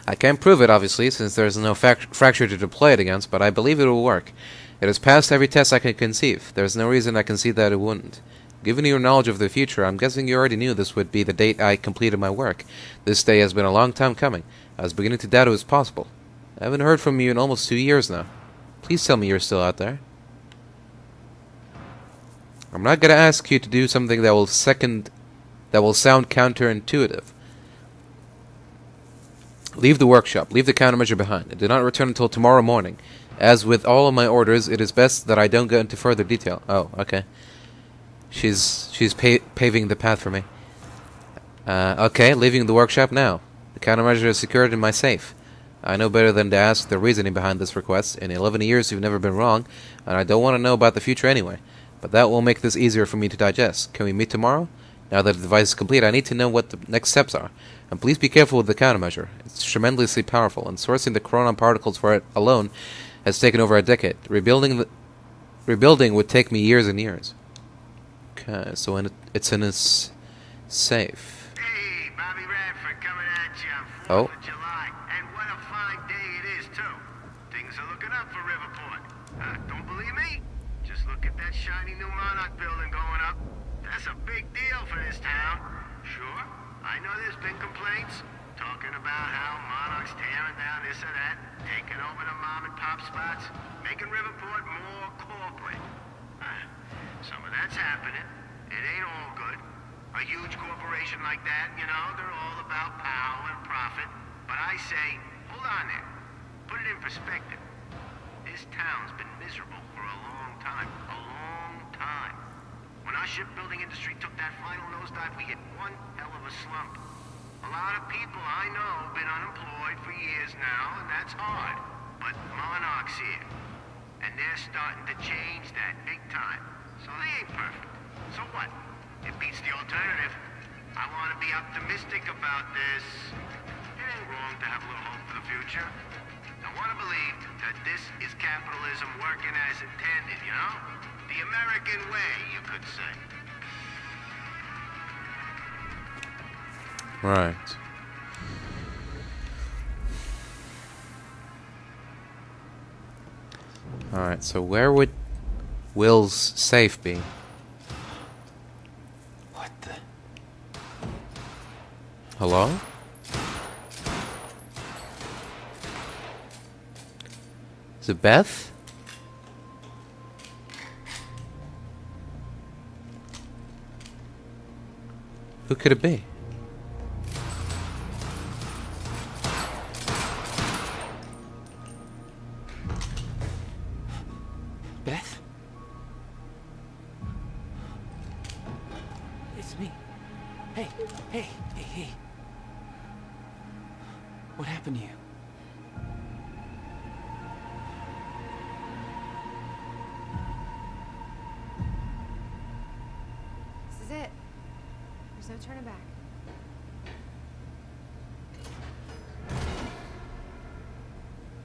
I can't prove it, obviously, since there is no fracture to deploy it against, but I believe it will work. It has passed every test I can conceive. There is no reason I can see that it wouldn't. Given your knowledge of the future, I'm guessing you already knew this would be the date I completed my work. This day has been a long time coming. I was beginning to doubt it was possible. I haven't heard from you in almost 2 years now. Please tell me you're still out there. I'm not going to ask you to do something that will sound counterintuitive. Leave the workshop. Leave the countermeasure behind. And do not return until tomorrow morning. As with all of my orders, it is best that I don't go into further detail. Oh, okay. She's paving the path for me. Okay, leaving the workshop now. The countermeasure is secured in my safe. I know better than to ask the reasoning behind this request. In 11 years, you've never been wrong, and I don't want to know about the future anyway. But that will make this easier for me to digest. Can we meet tomorrow? Now that the device is complete, I need to know what the next steps are. And please be careful with the countermeasure. It's tremendously powerful, and sourcing the chronon particles for it alone has taken over a decade. Rebuilding would take me years and years. Okay, so it's in his safe.
Hey, Bobby Radford coming at you on 4th of July. And what a fine day it is, too. Things are looking up for Riverport. Don't believe me? Just look at that shiny new Monarch building going up. That's a big deal for this town. Sure, I know there's been complaints talking about how Monarch Monarchs tearing down this or that, taking over the mom and pop spots, making Riverport more corporate. Some of that's happening. It ain't all good. A huge corporation like that, you know, they're all about power and profit. But I say, hold on there. Put it in perspective. This town's been miserable for a long time. A long time. When our shipbuilding industry took that final nosedive, we hit one hell of a slump. A lot of people I know have been unemployed for years now, and that's hard. But Monarch's here. And they're starting to change that big time. So they ain't perfect. So what? It beats the alternative. I want to be optimistic about this. It ain't wrong to have a little hope for the future. I want to believe that this is capitalism working as intended, you know? The American way, you could say.
Right. Alright, so where would Will's safe be?
What the?
Hello? Is it Beth? Who could it be?
Beth? It's me. Hey, hey, hey, hey. What happened to you?
This is it. There's no turning back.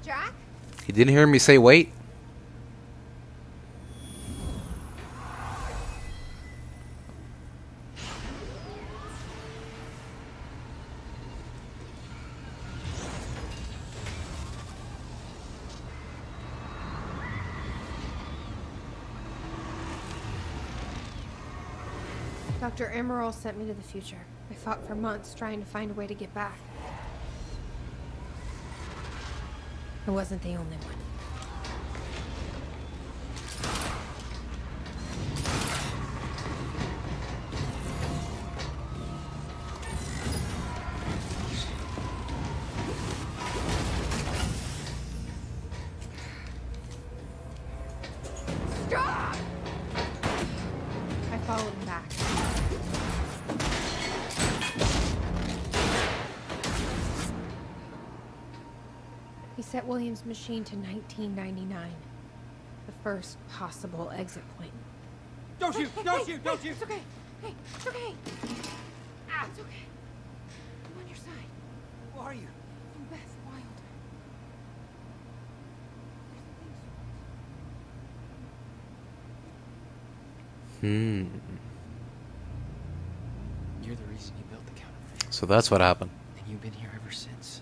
Jack?
You didn't hear me say wait?
Dr. Emerald sent me to the future. I fought for months trying to find a way to get back. I wasn't the only one. Stop! I followed him back. He set William's machine to 1999. The first possible exit point.
Don't shoot! Don't shoot! Don't shoot!
It's okay. Hey, it's okay. Ah, it's okay. I'm on your side.
Who are you?
I'm Beth Wilder.
You're the reason you built the countermeasure.
So that's what happened.
And you've been here ever since.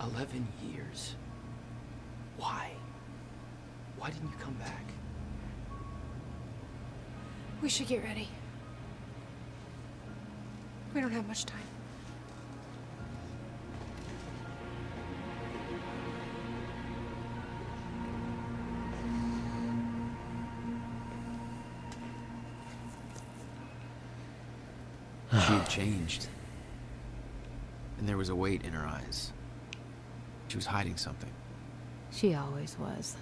11 years. Why? Why didn't you come back?
We should get ready. We don't have much time.
She had changed. And there was a weight in her eyes. She was hiding something.
She always was.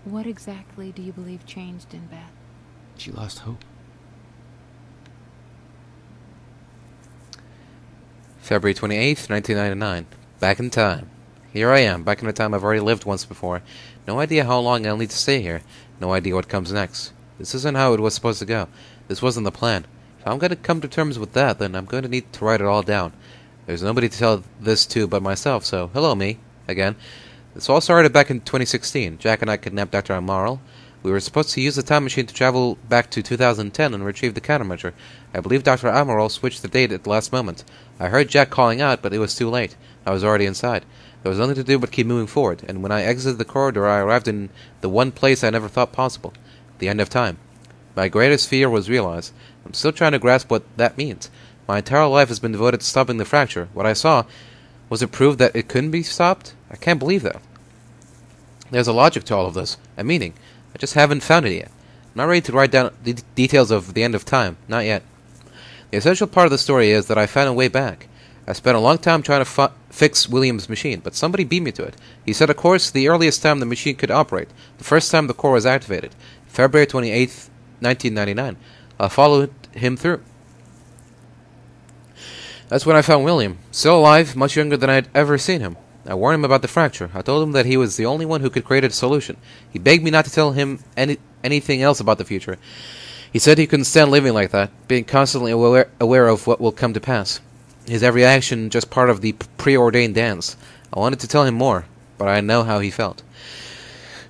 What exactly do you believe changed in Beth?
She lost hope.
February 28th, 1999. Back in time. Here I am, back in a time I've already lived once before. No idea how long I'll need to stay here. No idea what comes next. This isn't how it was supposed to go. This wasn't the plan. If I'm going to come to terms with that, then I'm going to need to write it all down. There's nobody to tell this to but myself, so hello me, again. This all started back in 2016. Jack and I kidnapped Dr. Amaral. We were supposed to use the time machine to travel back to 2010 and retrieve the countermeasure. I believe Dr. Amaral switched the date at the last moment. I heard Jack calling out, but it was too late. I was already inside. There was nothing to do but keep moving forward, and when I exited the corridor, I arrived in the one place I never thought possible. The end of time. My greatest fear was realized. I'm still trying to grasp what that means. My entire life has been devoted to stopping the fracture. What I saw Was it proved that it couldn't be stopped? I can't believe that. There's a logic to all of this, a meaning. I just haven't found it yet. I'm not ready to write down the details of the end of time. Not yet. The essential part of the story is that I found a way back. I spent a long time trying to fix William's machine, but somebody beat me to it. He set a course the earliest time the machine could operate, the first time the core was activated, February 28th, 1999. I followed him through. That's when I found William, still alive, much younger than I'd ever seen him. I warned him about the fracture. I told him that he was the only one who could create a solution. He begged me not to tell him anything else about the future. He said he couldn't stand living like that, being constantly aware of what will come to pass. His every action just part of the preordained dance. I wanted to tell him more, but I know how he felt.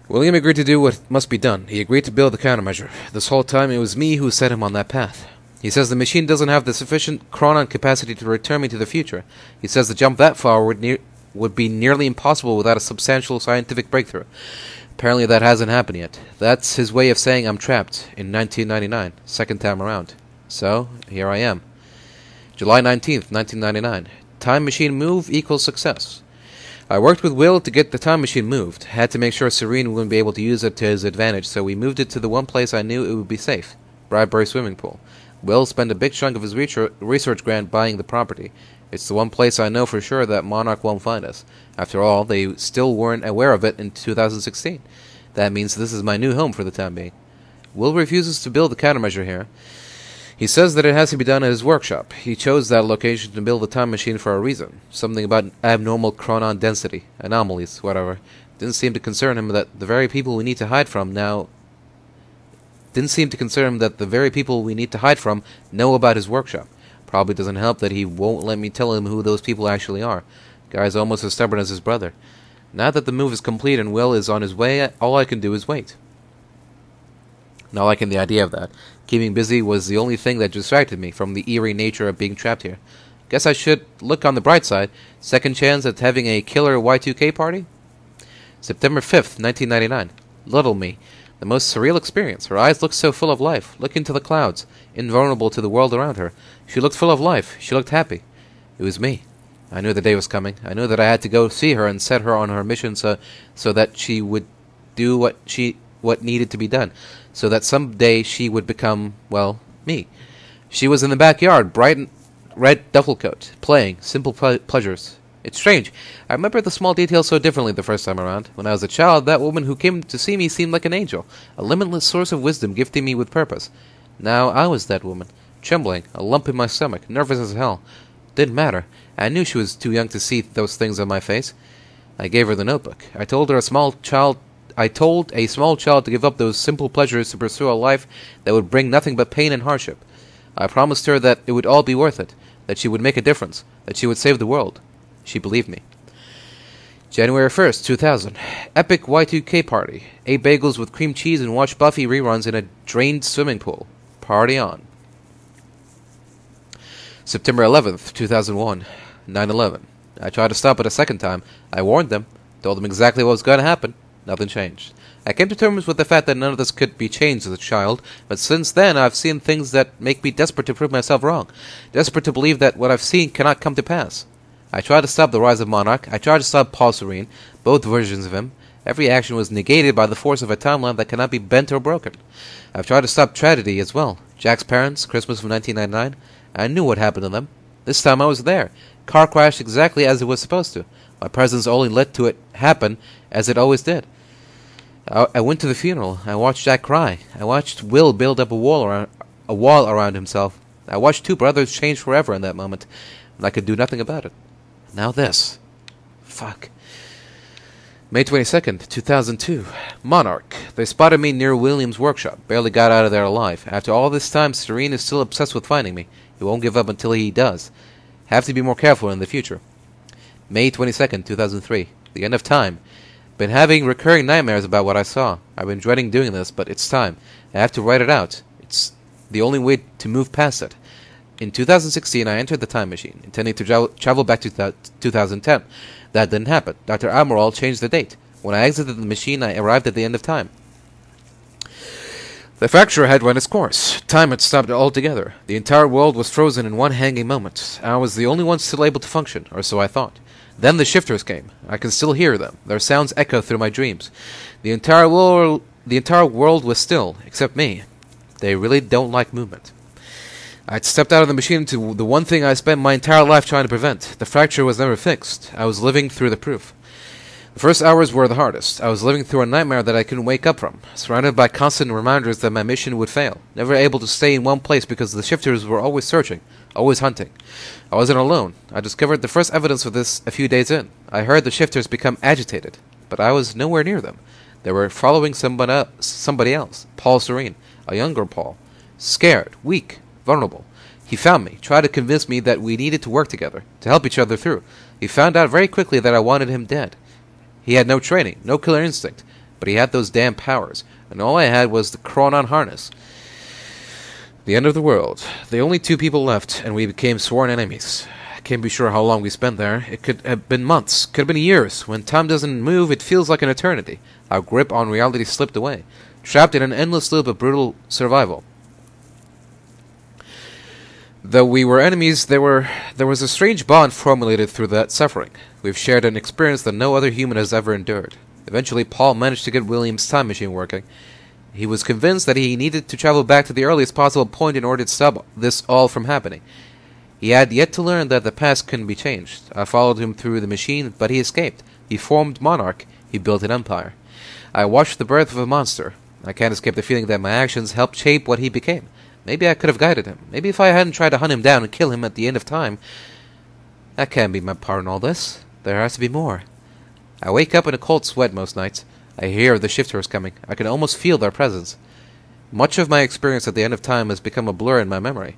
William agreed to do what must be done. He agreed to build the countermeasure. This whole time it was me who set him on that path. He says the machine doesn't have the sufficient chronon capacity to return me to the future. He says the jump that far would be nearly impossible without a substantial scientific breakthrough. Apparently that hasn't happened yet. That's his way of saying I'm trapped in 1999, second time around. So, here I am. July 19th, 1999. Time machine move equals success. I worked with Will to get the time machine moved. Had to make sure Serene wouldn't be able to use it to his advantage, so we moved it to the one place I knew it would be safe. Bradbury swimming pool. Will spent a big chunk of his research grant buying the property. It's the one place I know for sure that Monarch won't find us. After all, they still weren't aware of it in 2016. That means this is my new home for the time being. Will refuses to build the countermeasure here. He says that it has to be done at his workshop. He chose that location to build the time machine for a reason. Something about abnormal chronon density, anomalies, whatever. Didn't seem to concern him that the very people we need to hide from know about his workshop. Probably doesn't help that he won't let me tell him who those people actually are. Guy's almost as stubborn as his brother. Now that the move is complete and Will is on his way, all I can do is wait. Not liking the idea of that. Keeping busy was the only thing that distracted me from the eerie nature of being trapped here. Guess I should look on the bright side. Second chance at having a killer Y2K party? September 5th, 1999. Little me. The most surreal experience. Her eyes looked so full of life, looking to the clouds, invulnerable to the world around her. She looked full of life. She looked happy. It was me. I knew the day was coming. I knew that I had to go see her and set her on her mission so that she would do what needed to be done, so that someday she would become, well, me. She was in the backyard, bright and red duffel coat, playing, simple pleasures. It's strange. I remember the small details so differently the first time around. When I was a child, that woman who came to see me seemed like an angel, a limitless source of wisdom gifting me with purpose. Now I was that woman, trembling, a lump in my stomach, nervous as hell. Didn't matter. I knew she was too young to see those things on my face. I gave her the notebook. I told a small child to give up those simple pleasures to pursue a life that would bring nothing but pain and hardship. I promised her that it would all be worth it, that she would make a difference, that she would save the world. She believed me. January 1st, 2000. Epic Y2K party. Ate bagels with cream cheese and watched Buffy reruns in a drained swimming pool. Party on. September 11th, 2001. 9/11. I tried to stop it a second time. I warned them. Told them exactly what was going to happen. Nothing changed. I came to terms with the fact that none of this could be changed as a child, but since then I've seen things that make me desperate to prove myself wrong. Desperate to believe that what I've seen cannot come to pass. I tried to stop the rise of Monarch. I tried to stop Paul Serene, both versions of him. Every action was negated by the force of a timeline that cannot be bent or broken. I've tried to stop tragedy as well. Jack's parents, Christmas of 1999. I knew what happened to them. This time I was there. Car crashed exactly as it was supposed to. My presence only led to it happen, as it always did. I went to the funeral. I watched Jack cry. I watched Will build up a wall around himself. I watched two brothers change forever in that moment, and I could do nothing about it. Now this. Fuck. May 22nd, 2002. Monarch. They spotted me near William's workshop. Barely got out of there alive. After all this time, Serene is still obsessed with finding me. He won't give up until he does. Have to be more careful in the future. May 22nd, 2003. The end of time. Been having recurring nightmares about what I saw. I've been dreading doing this, but it's time. I have to write it out. It's the only way to move past it. In 2016, I entered the time machine, intending to travel back to 2010. That didn't happen. Dr. Amaral changed the date. When I exited the machine, I arrived at the end of time. The fracture had run its course. Time had stopped altogether. The entire world was frozen in one hanging moment. I was the only one still able to function, or so I thought. Then the shifters came. I can still hear them. Their sounds echo through my dreams. The entire world was still, except me. They really don't like movement. I'd stepped out of the machine into the one thing I spent my entire life trying to prevent. The fracture was never fixed. I was living through the proof. The first hours were the hardest. I was living through a nightmare that I couldn't wake up from, surrounded by constant reminders that my mission would fail, never able to stay in one place because the shifters were always searching, always hunting. I wasn't alone. I discovered the first evidence of this a few days in. I heard the shifters become agitated, but I was nowhere near them. They were following somebody else, Paul Serene, a younger Paul. Scared, weak, vulnerable. He found me, tried to convince me that we needed to work together, to help each other through. He found out very quickly that I wanted him dead. He had no training, no killer instinct, but he had those damn powers, and all I had was the Chronon harness. The end of the world. The only two people left, and we became sworn enemies. I can't be sure how long we spent there. It could have been months, could have been years. When time doesn't move, it feels like an eternity. Our grip on reality slipped away, trapped in an endless loop of brutal survival. Though we were enemies, there was a strange bond formulated through that suffering. We've shared an experience that no other human has ever endured. Eventually, Paul managed to get William's time machine working. He was convinced that he needed to travel back to the earliest possible point in order to stop this all from happening. He had yet to learn that the past couldn't be changed. I followed him through the machine, but he escaped. He formed Monarch. He built an empire. I watched the birth of a monster. I can't escape the feeling that my actions helped shape what he became. Maybe I could have guided him. Maybe if I hadn't tried to hunt him down and kill him at the end of time. That can't be my part in all this. There has to be more. I wake up in a cold sweat most nights. I hear the shifters coming. I can almost feel their presence. Much of my experience at the end of time has become a blur in my memory.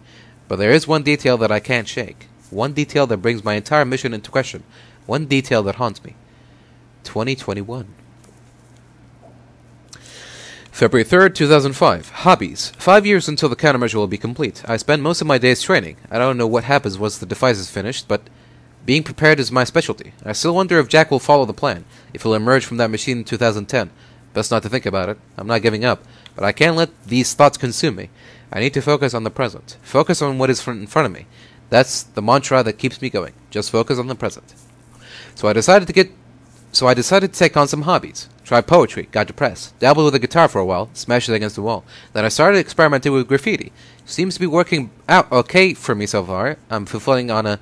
But there is one detail that I can't shake. One detail that brings my entire mission into question. One detail that haunts me. 2021. February 3rd, 2005. Hobbies. 5 years until the countermeasure will be complete. I spend most of my days training. I don't know what happens once the device is finished, but being prepared is my specialty. I still wonder if Jack will follow the plan, if he'll emerge from that machine in 2010. Best not to think about it. I'm not giving up, but I can't let these thoughts consume me. I need to focus on the present. Focus on what is in front of me. That's the mantra that keeps me going. Just focus on the present. So I decided to take on some hobbies. Tried poetry, got depressed, dabbled with a guitar for a while, smashed it against the wall. Then I started experimenting with graffiti. Seems to be working out okay for me so far. I'm fulfilling on a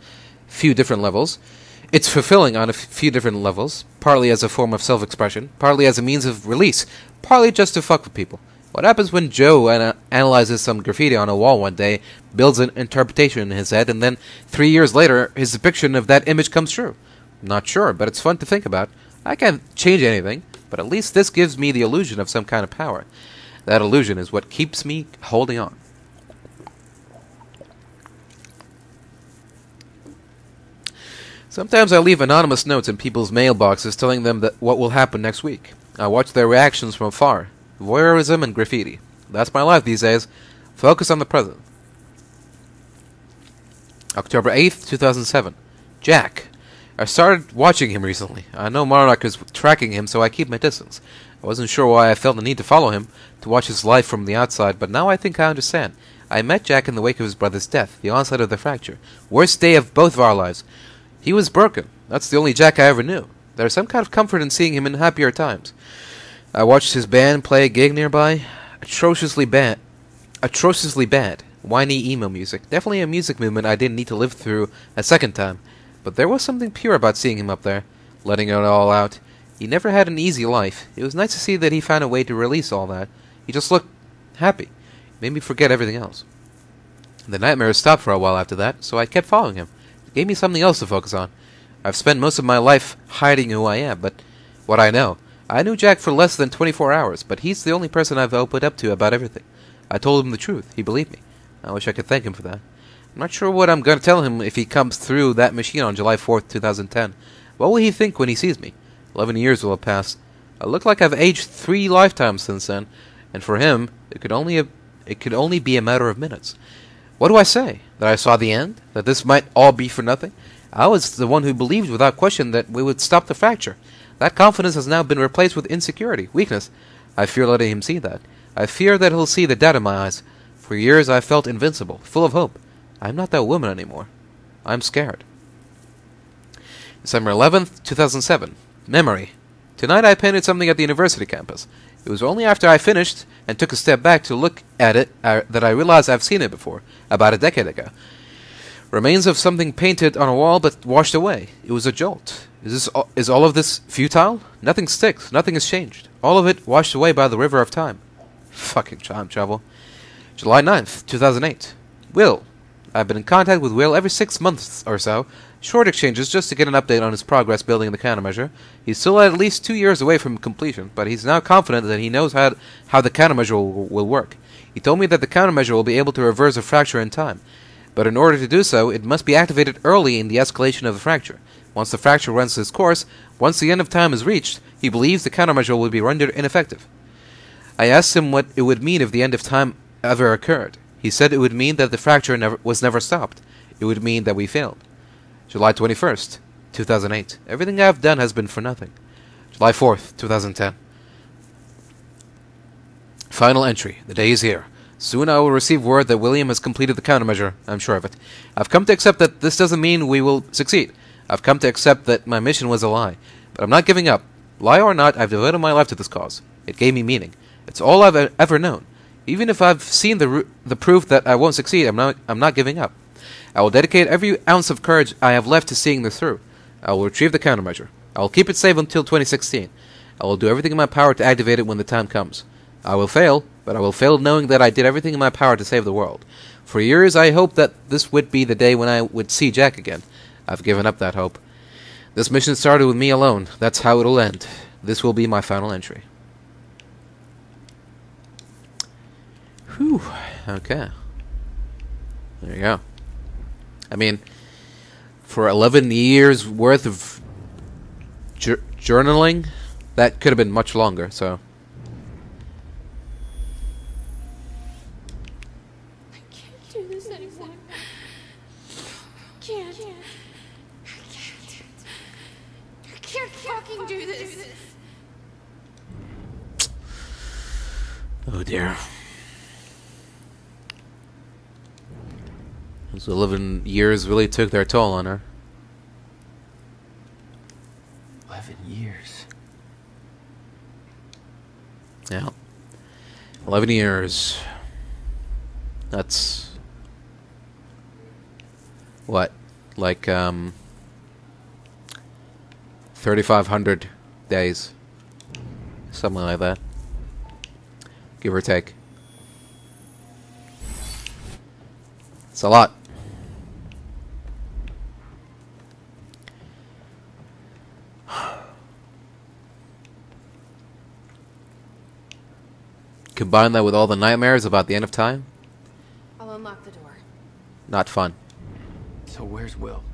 few different levels. It's fulfilling on a few different levels, partly as a form of self-expression, partly as a means of release, partly just to fuck with people. What happens when Joe analyzes some graffiti on a wall one day, builds an interpretation in his head, and then 3 years later, his depiction of that image comes true? Not sure, but it's fun to think about. I can't change anything, but at least this gives me the illusion of some kind of power. That illusion is what keeps me holding on. Sometimes I leave anonymous notes in people's mailboxes telling them that what will happen next week. I watch their reactions from afar. Voyeurism and graffiti. That's my life these days. Focus on the present. October 8th, 2007. Jack. I started watching him recently. I know Monarch is tracking him, so I keep my distance. I wasn't sure why I felt the need to follow him, to watch his life from the outside, but now I think I understand. I met Jack in the wake of his brother's death, the onset of the fracture. Worst day of both of our lives. He was broken. That's the only Jack I ever knew. There's some kind of comfort in seeing him in happier times. I watched his band play a gig nearby. Atrociously bad. Whiny emo music. Definitely a music movement I didn't need to live through a second time. But there was something pure about seeing him up there, letting it all out. He never had an easy life. It was nice to see that he found a way to release all that. He just looked happy. Made me forget everything else. The nightmares stopped for a while after that, so I kept following him. It gave me something else to focus on. I've spent most of my life hiding who I am, but what I know. I knew Jack for less than 24 hours, but he's the only person I've opened up to about everything. I told him the truth. He believed me. I wish I could thank him for that. I'm not sure what I'm going to tell him if he comes through that machine on July 4th, 2010. What will he think when he sees me? 11 years will have passed. I look like I've aged 3 lifetimes since then, and for him, it could only be a matter of minutes. What do I say? That I saw the end? That this might all be for nothing? I was the one who believed without question that we would stop the fracture. That confidence has now been replaced with insecurity, weakness. I fear letting him see that. I fear that he'll see the doubt in my eyes. For years I felt invincible, full of hope. I'm not that woman anymore. I'm scared. December 11th, 2007. Memory. Tonight I painted something at the university campus. It was only after I finished and took a step back to look at it that I realized I've seen it before, about a decade ago. Remains of something painted on a wall but washed away. It was a jolt. Is all of this futile? Nothing sticks. Nothing has changed. All of it washed away by the river of time. Fucking time travel. July 9th, 2008. Will. I've been in contact with Will every 6 months or so. Short exchanges just to get an update on his progress building the countermeasure. He's still at least 2 years away from completion, but he's now confident that he knows how the countermeasure will work. He told me that the countermeasure will be able to reverse a fracture in time. But in order to do so, it must be activated early in the escalation of the fracture. Once the fracture runs its course, once the end of time is reached, he believes the countermeasure will be rendered ineffective. I asked him what it would mean if the end of time ever occurred. He said it would mean that the fracture was never stopped. It would mean that we failed. July 21st, 2008. Everything I've done has been for nothing. July 4th, 2010. Final entry. The day is here. Soon I will receive word that William has completed the countermeasure. I'm sure of it. I've come to accept that this doesn't mean we will succeed. I've come to accept that my mission was a lie. But I'm not giving up. Lie or not, I've devoted my life to this cause. It gave me meaning. It's all I've ever known. Even if I've seen the proof that I won't succeed, I'm not giving up. I will dedicate every ounce of courage I have left to seeing this through. I will retrieve the countermeasure. I will keep it safe until 2016. I will do everything in my power to activate it when the time comes. I will fail, but I will fail knowing that I did everything in my power to save the world. For years I hoped that this would be the day when I would see Jack again. I've given up that hope. This mission started with me alone. That's how it'll end. This will be my final entry. Whew. Okay. There you go. I mean, for 11 years worth of journaling, that could have been much longer, so.
I can't do this anymore. I can't. I can't fucking do this.
Oh dear. Those 11 years really took their toll on her.
11 years.
Yeah. 11 years. That's... what? Like, 3,500 days. Something like that. Give or take. It's a lot. Combine that with all the nightmares about the end of time.
I'll unlock the door.
Not fun.
So where's Will?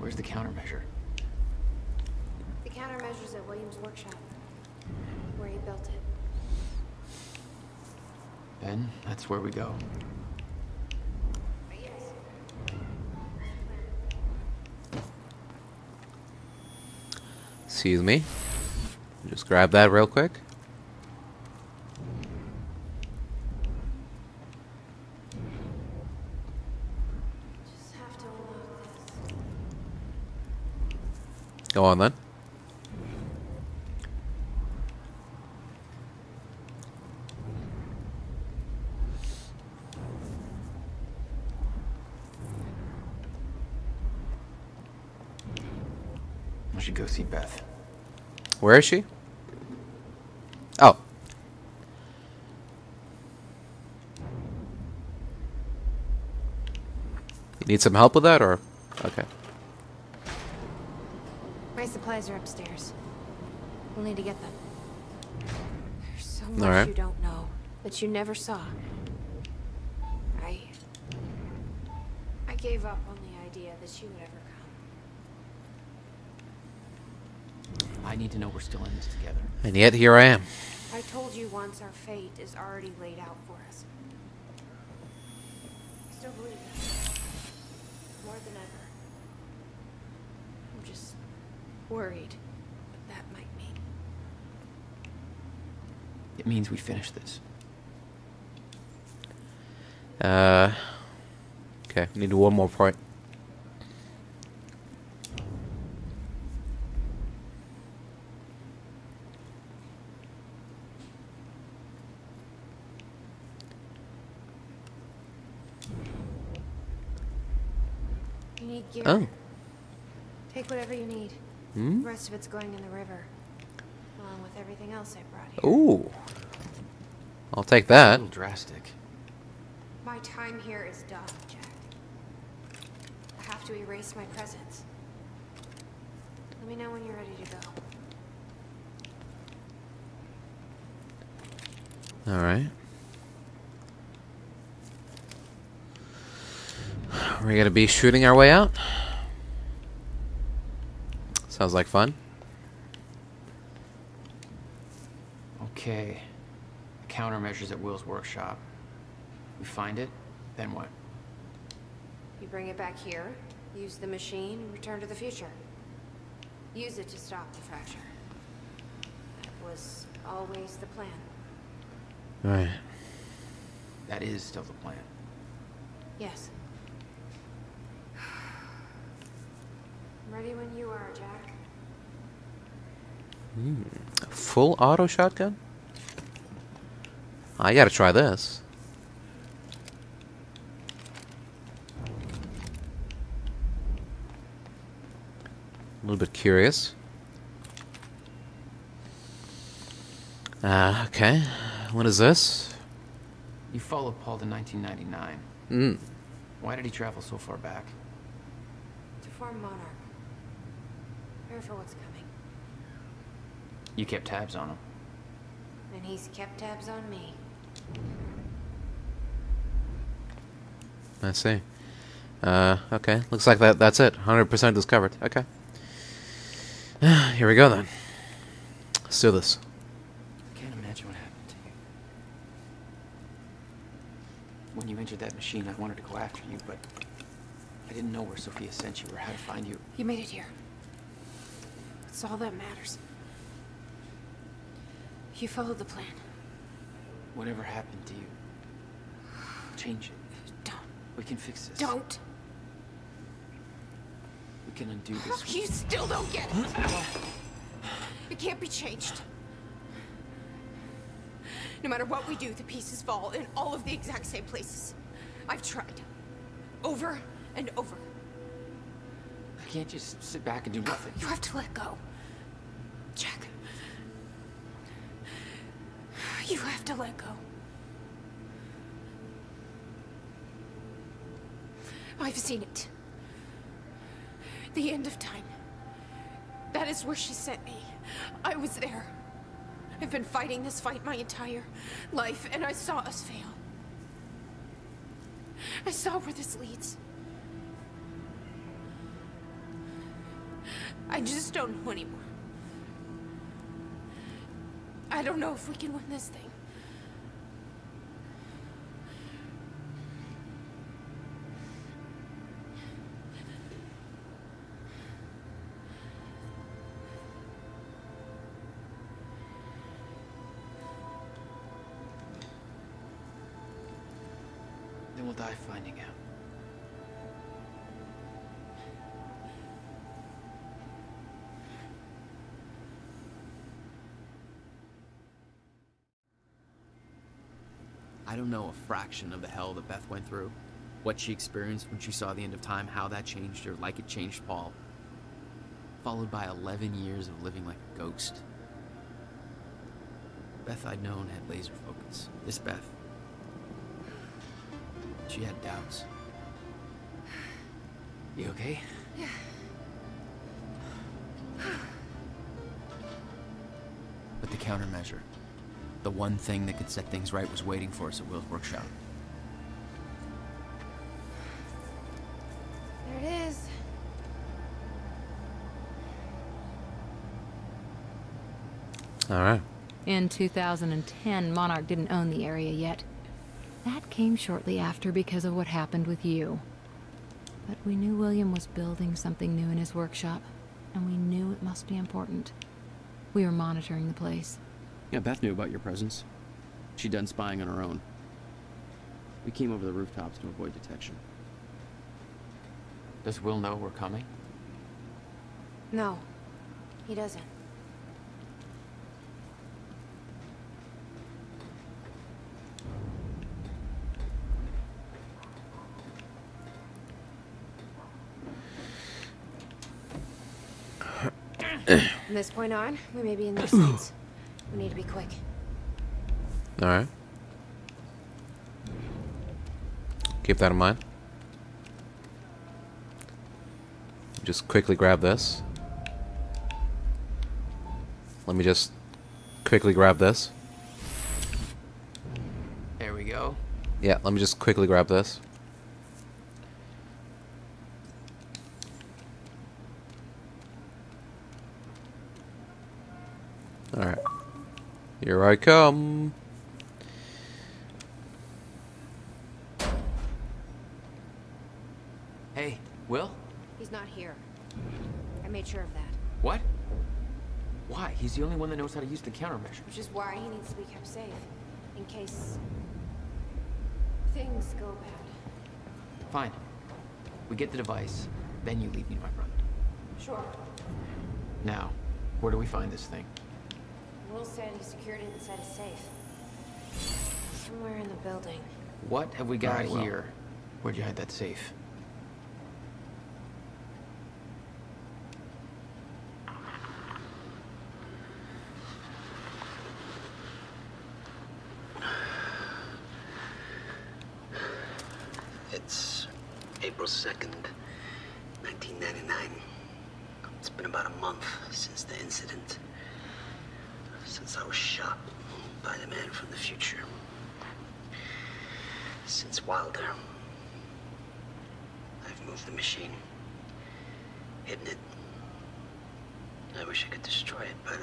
Where's the countermeasure?
The countermeasure's at William's workshop, where he built it.
Ben, that's where we go.
Excuse me. Just grab that real quick.
Just have to unlock this.
Go on then.
We should go see Beth.
Where is she? Oh. You need some help with that, or? Okay.
My supplies are upstairs. We'll need to get them. There's so
All
much
right.
you don't know that you never saw. I gave up on the idea that she would ever come.
I need to know we're still in this together.
And yet here I am.
I told you once our fate is already laid out for us. I still believe that. More than ever. I'm just worried what that might mean.
It means we finish this.
Okay, we need one more point.
You need gear.
Oh.
Take whatever you need.
Hmm?
The rest of it's going in the river, along with everything else I brought here.
Ooh. I'll take that.
A little drastic.
My time here is done, Jack. I have to erase my presence. Let me know when you're ready to go.
Alright. We're gonna be shooting our way out. Sounds like fun.
Okay. The countermeasures at Will's workshop. We find it, then what?
You bring it back here, use the machine, and return to the future. Use it to stop the fracture. That was always the plan.
Right.
That is still the plan.
Yes. I'm ready when you are, Jack.
Full auto shotgun? I gotta try this. A little bit curious. Okay. What is this?
You followed Paul to 1999. Why did he travel so far back?
To form Monarch. Prepare for what's coming.
You kept tabs on him.
And he's kept tabs on me.
I see. Okay. Looks like that's it. 100% discovered. Okay. Here we go then. Let's do this.
I can't imagine what happened to you. When you entered that machine, I wanted to go after you, but I didn't know where Sophia sent you or how to find you.
You made it here. That's all that matters. You followed the plan.
Whatever happened to you, change it.
Don't.
We can fix this.
Don't.
We can undo this.
You still don't get it. It can't be changed. No matter what we do, the pieces fall in all of the exact same places. I've tried. Over and over.
I can't just sit back and do nothing.
You have to let go. Jack. You have to let go. I've seen it. The end of time. That is where she sent me. I was there. I've been fighting this fight my entire life, and I saw us fail. I saw where this leads. I just don't know anymore. I don't know if we can win this thing.
Then we'll die finding out.
I don't know a fraction of the hell that Beth went through. What she experienced when she saw the end of time, how that changed her, like it changed Paul. Followed by 11 years of living like a ghost. Beth I'd known had laser focus. This Beth, she had doubts.
You okay?
Yeah.
But the countermeasure, the one thing that could set things right, was waiting for us at Will's workshop.
There it is.
All right.
In 2010, Monarch didn't own the area yet. That came shortly after because of what happened with you. But we knew William was building something new in his workshop, and we knew it must be important. We were monitoring the place.
Yeah, Beth knew about your presence. She'd done spying on her own.
We came over the rooftops to avoid detection.
Does Will know we're coming?
No, he doesn't. From this point on, we may be in their sights. We need to be quick.
Alright. Keep that in mind. Just quickly grab this. Let me just quickly grab this.
There we go.
Yeah, let me just quickly grab this. Alright. Here I come.
Hey, Will?
He's not here. I made sure of that.
What? Why? He's the only one that knows how to use the countermeasure.
Which is why he needs to be kept safe. In case things go bad.
Fine. We get the device, then you leave me to my brother.
Sure.
Now, where do we find this thing?
Will said he secured it inside a safe. Somewhere in the building.
What have we got
Alright, well.
here? Where'd you hide that safe?
It's April 2nd, 1999. It's been about a month since the incident. Since I was shot by the man from the future. Since Wilder. I've moved the machine. Hidden it. I wish I could destroy it, but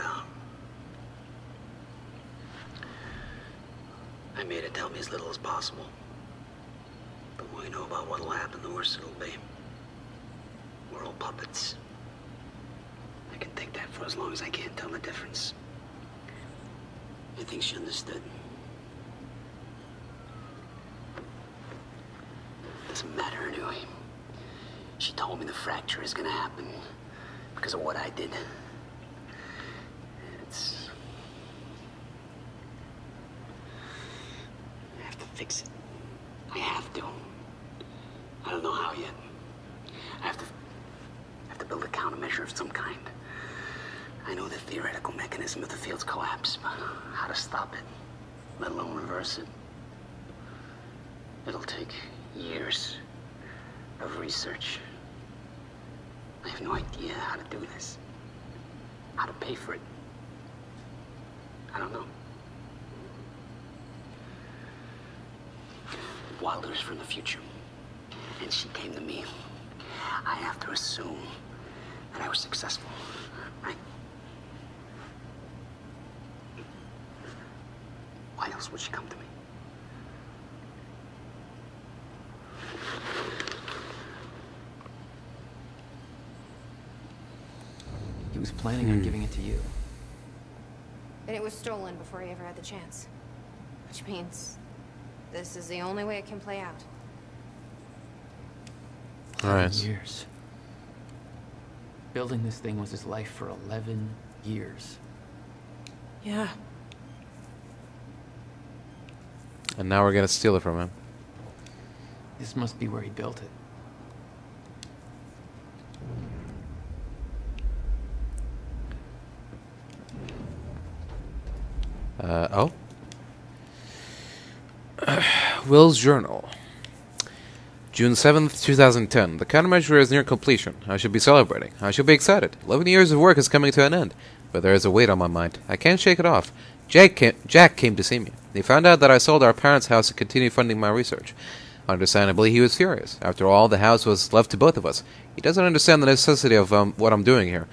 I made it tell me as little as possible. The more you know about what'll happen, the worse it'll be. We're all puppets. I can take that for as long as I can't tell the difference. I think she understood. Doesn't matter anyway. She told me the fracture is gonna happen because of what I did. It's... I have to fix it. I have to. I don't know how yet. I have to build a countermeasure of some kind. I know the theoretical mechanism of the field's collapse, but how to stop it, let alone reverse it. It'll take years of research. I have no idea how to do this. How to pay for it. I don't know. Wilder's from the future, and she came to me. I have to assume that I was successful, right? Why else would she come to me?
He was planning on giving it to you.
And it was stolen before he ever had the chance. Which means this is the only way it can play out.
Alright.
Years. Building this thing was his life for 11 years.
Yeah.
And now we're gonna steal it from him.
This must be where he built it.
Oh? Will's journal. June 7th, 2010. The countermeasure is near completion. I should be celebrating. I should be excited. 11 years of work is coming to an end. But there is a weight on my mind. I can't shake it off. Jack came to see me. He found out that I sold our parents' house to continue funding my research. Understandably, he was furious. After all, the house was left to both of us. He doesn't understand the necessity of what I'm doing here.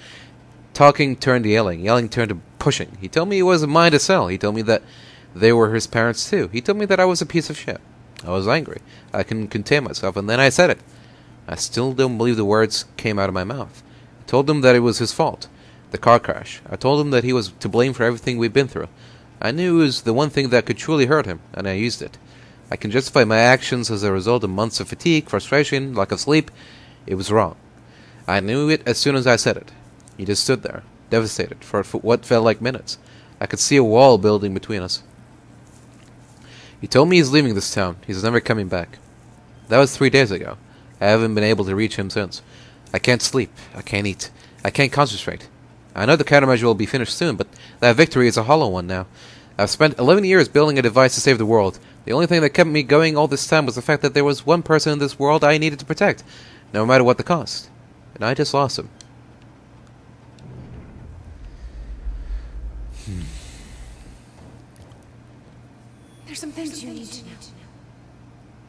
Talking turned to yelling. Yelling turned to pushing. He told me he wasn't mine to sell. He told me that they were his parents too. He told me that I was a piece of shit. I was angry. I couldn't contain myself, and then I said it. I still don't believe the words came out of my mouth. I told him that it was his fault. The car crash. I told him that he was to blame for everything we've been through. I knew it was the one thing that could truly hurt him, and I used it. I can justify my actions as a result of months of fatigue, frustration, lack of sleep. It was wrong. I knew it as soon as I said it. He just stood there, devastated, for what felt like minutes. I could see a wall building between us. He told me he's leaving this town. He's never coming back. That was 3 days ago. I haven't been able to reach him since. I can't sleep. I can't eat. I can't concentrate. I know the countermeasure will be finished soon, but that victory is a hollow one now. I've spent 11 years building a device to save the world. The only thing that kept me going all this time was the fact that there was one person in this world I needed to protect, no matter what the cost. And I just lost him.
There's some things you need to know.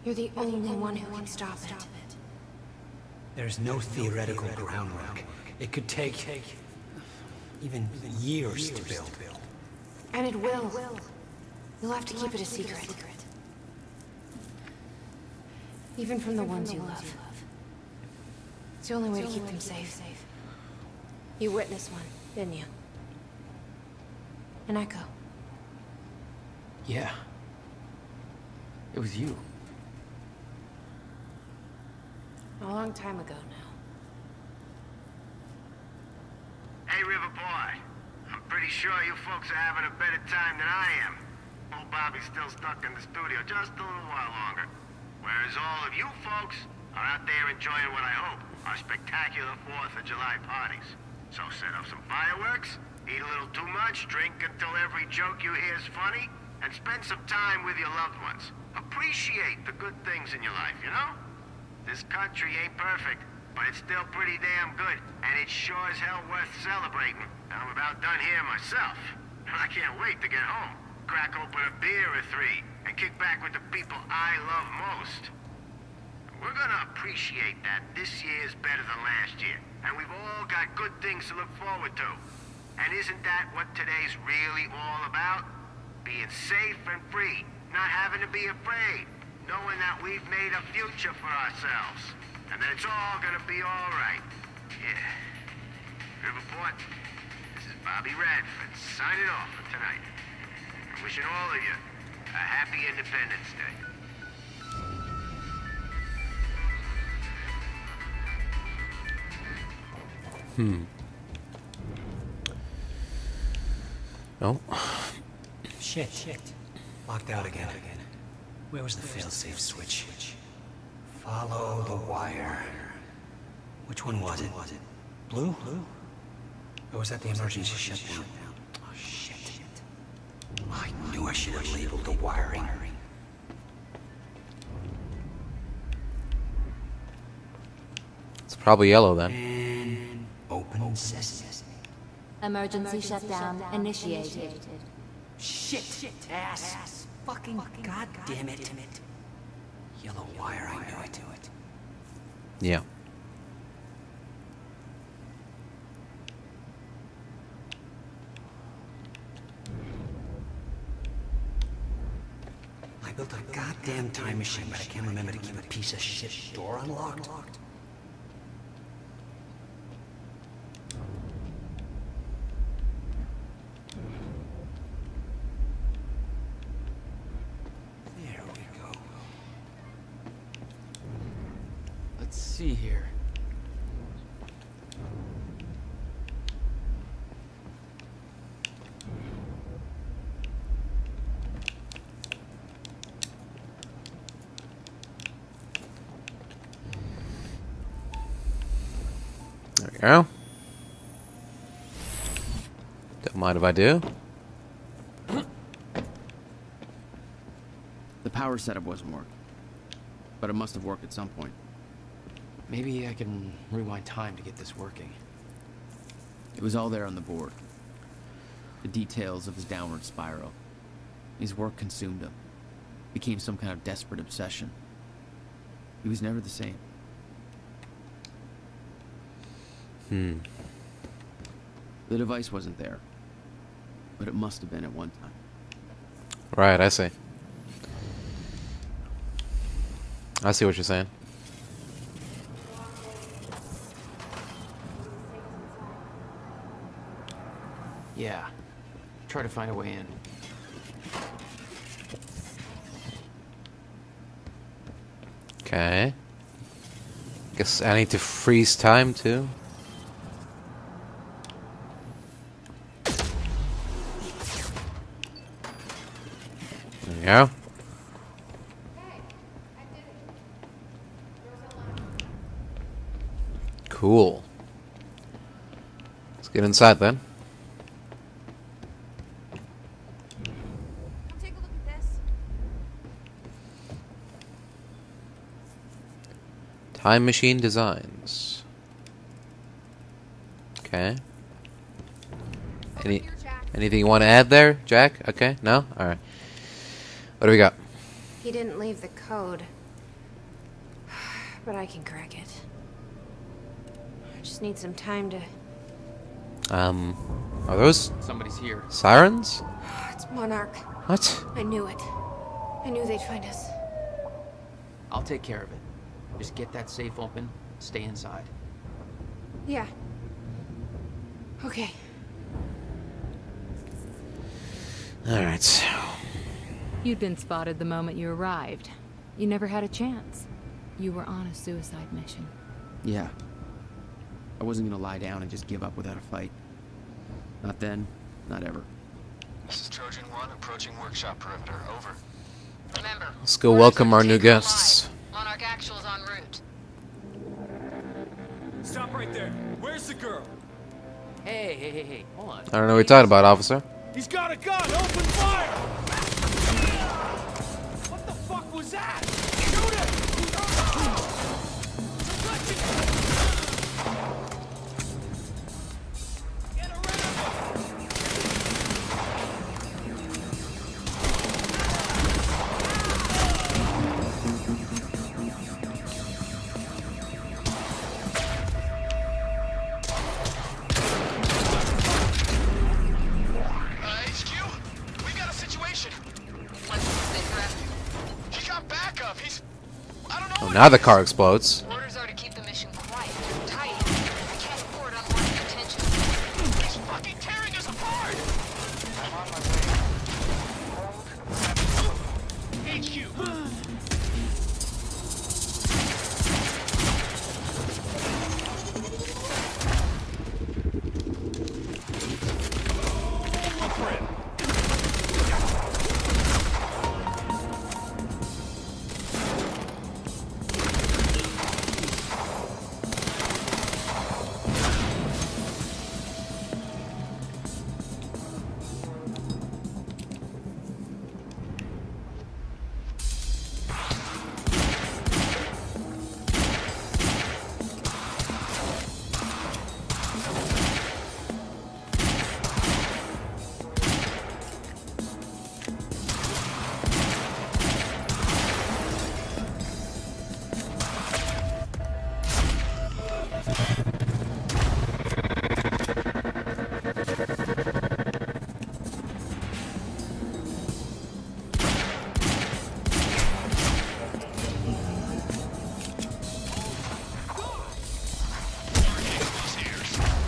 You're the only one who can stop it.
There's no theoretical groundwork. It could take even years to build.
And it will. You'll have to keep it a secret. Even from the ones you love. It's the only way to keep them safe. You witnessed one, didn't you? An echo.
Yeah. It was you.
A long time ago now.
Hey, River Boy. I'm pretty sure you folks are having a better time than I am. Old Bobby's still stuck in the studio just a little while longer. Whereas all of you folks are out there enjoying what I hope are spectacular 4th of July parties. So set up some fireworks, eat a little too much, drink until every joke you hear is funny, and spend some time with your loved ones. Appreciate the good things in your life, you know? This country ain't perfect, but it's still pretty damn good, and it's sure as hell worth celebrating. I'm about done here myself, and I can't wait to get home, crack open a beer or 3, and kick back with the people I love most. We're gonna appreciate that this year's better than last year, and we've all got good things to look forward to. And isn't that what today's really all about? Being safe and free, not having to be afraid, knowing that we've made a future for ourselves, and that it's all gonna be all right. Yeah. Riverport, this is Bobby Radford signing off for tonight. I'm wishing all of you a happy Independence Day.
Oh.
Shit. Locked out again. Where was the failsafe switch? Follow the wire. Which one was it? Blue? Or was that the emergency shutdown? Oh, shit. I knew I should have labeled the wiring.
It's probably yellow then.
And open sesame.
Emergency shutdown initiated.
Shit. Ass. Fucking goddamn it. Yellow wire, I knew it.
Yeah.
I built a goddamn time machine, but I can't remember to keep a piece of shit door unlocked. There we go.
Let's see here.
There we go. Don't mind if I do.
The power setup wasn't working, but it must have worked at some point.
Maybe I can rewind time to get this working.
It was all there on the board. The details of his downward spiral. His work consumed him. Became some kind of desperate obsession. He was never the same. The device wasn't there, but it must have been at one time.
Right, I see. I see what you're saying.
Yeah. Try to find a way in.
Okay. Guess I need to freeze time too. There we go. Cool. Let's get inside then.
Come take a look at this.
Time machine designs. Okay. Anything you want to add there, Jack? Okay, no? Alright. What do we got?
He didn't leave the code. But I can crack it. I just need some time to...
Are those...
Somebody's here.
Sirens?
It's Monarch.
What?
I knew it. I knew they'd find us.
I'll take care of it. Just get that safe open, stay inside.
Yeah. Okay.
Alright.
You'd been spotted the moment you arrived. You never had a chance. You were on a suicide mission.
Yeah. I wasn't gonna lie down and just give up without a fight. Not then, not ever.
This is Trojan 1 approaching workshop perimeter. Over.
Remember,
Let's go welcome our new guests.
Monarch Actual's en route.
Stop right there. Where's the girl?
Hey, hold on.
I don't know what you're talking about, officer.
He's got a gun! Open fire! What the fuck was that? Shoot it!
Oh, now the car explodes.
Orders are to keep the mission quiet and tight. I can't afford unwanted attention. He's fucking tearing us apart! I'm on my way. HQ!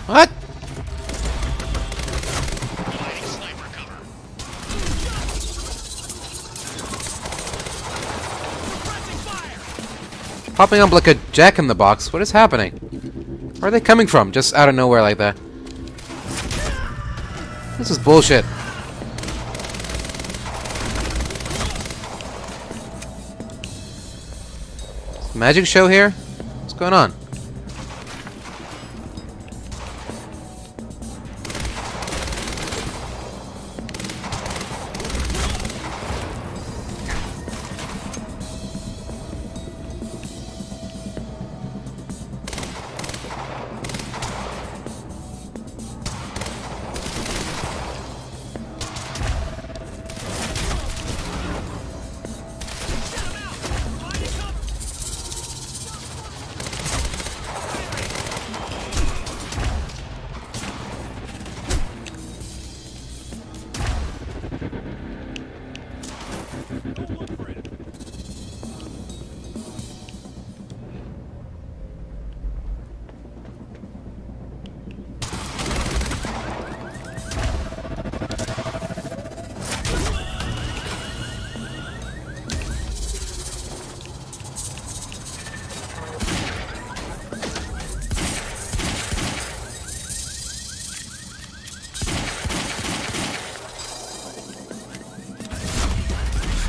What? Popping up like a jack-in-the-box. What is happening? Where are they coming from? Just out of nowhere like that. This is bullshit. Magic show here? What's going on?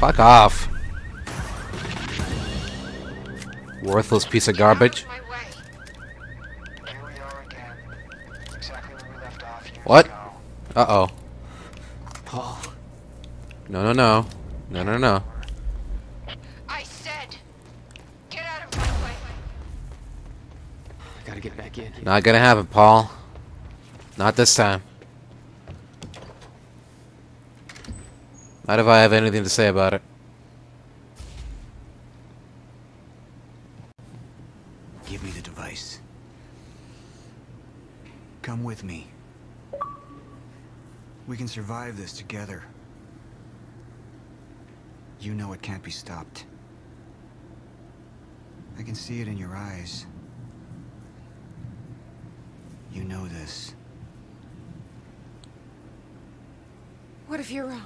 Fuck off. Worthless piece of garbage. What? Uh-oh.
Paul.
No, no, no. No, no, no.
I said, get out of my way.
I gotta get back in.
Not gonna happen, Paul. Not this time. Not if I have anything to say about it.
Give me the device. Come with me. We can survive this together. You know it can't be stopped. I can see it in your eyes. You know this.
What if you're wrong?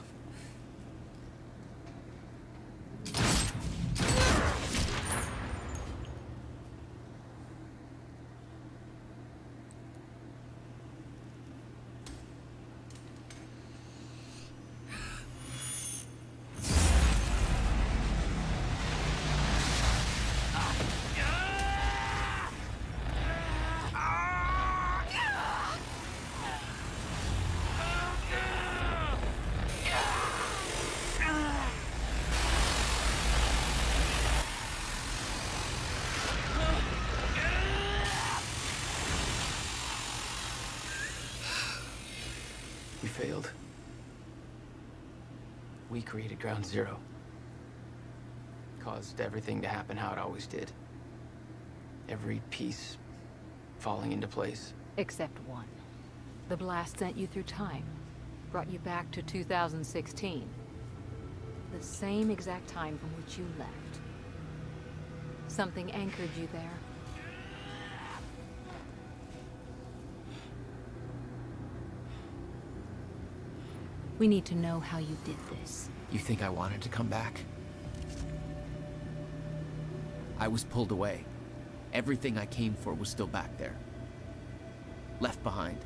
We failed. We created Ground Zero. Caused everything to happen how it always did. Every piece falling into place.
Except one. The blast sent you through time. Brought you back to 2016. The same exact time from which you left. Something anchored you there. We need to know how you did this.
You think I wanted to come back? I was pulled away. Everything I came for was still back there. Left behind.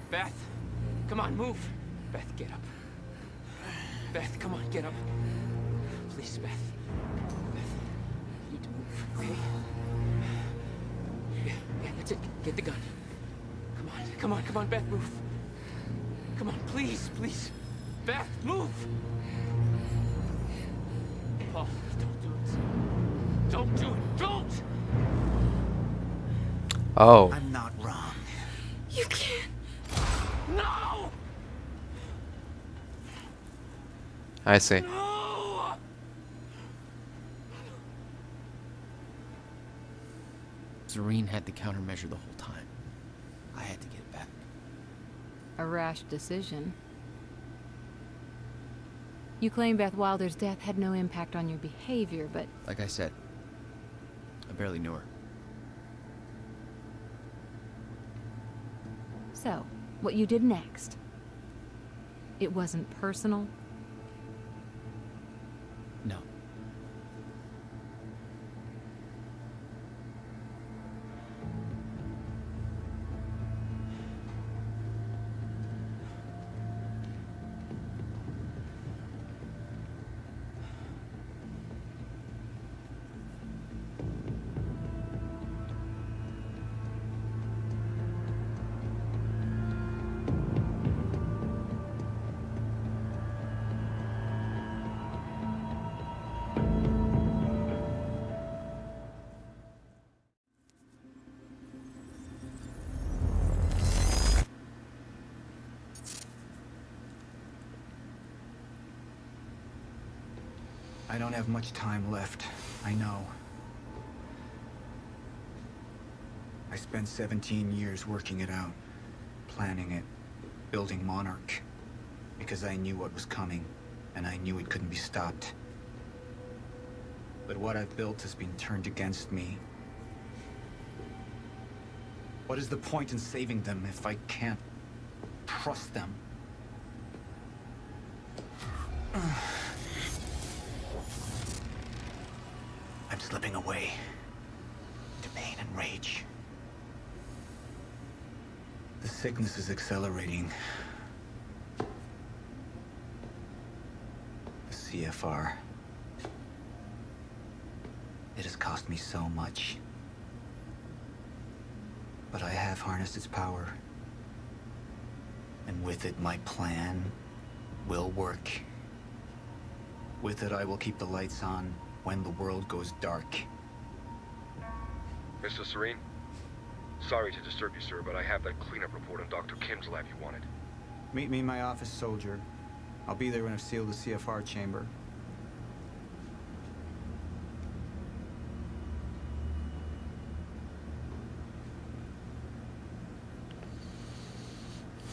Beth, come on, move. Beth, get up. Beth, come on, get up. Please, Beth. Beth, you need to move, okay? Yeah, that's it. Get the gun. Come on, Beth, move. Come on, please. Beth, move! Paul, don't do it. Don't do it, don't!
Oh.
I'm not wrong.
You can't.
No!
I see.
No!
Serene had the countermeasure the whole time. I had to get it back.
A rash decision. You claim Beth Wilder's death had no impact on your behavior, but...
Like I said, I barely knew her.
So, what you did next? It wasn't personal?
No.
I don't have much time left. I know. I I spent 17 years working it out, planning it, building Monarch, because I knew what was coming, and I knew it couldn't be stopped. But what I've built has been turned against me. What is the point in saving them if I can't trust them? I'm slipping away into pain and rage. The sickness is accelerating. The CFR. It has cost me so much. But I have harnessed its power. And with it, my plan will work. With it, I will keep the lights on when the world goes dark.
Mr. Serene? Sorry to disturb you, sir, but I have that cleanup report on Dr. Kim's lab you wanted.
Meet me in my office, soldier. I'll be there when I've sealed the CFR chamber.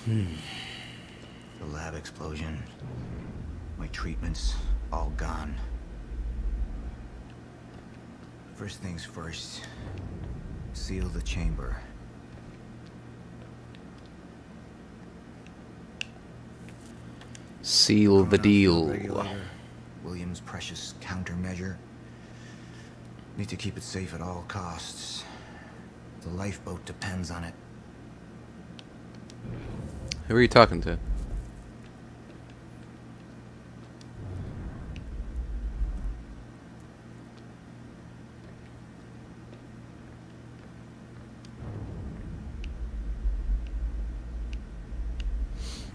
The lab explosion. My treatments, all gone. First things first. Seal the chamber.
Seal the deal.
William's precious countermeasure. Need to keep it safe at all costs. The lifeboat depends on it.
Who are you talking to?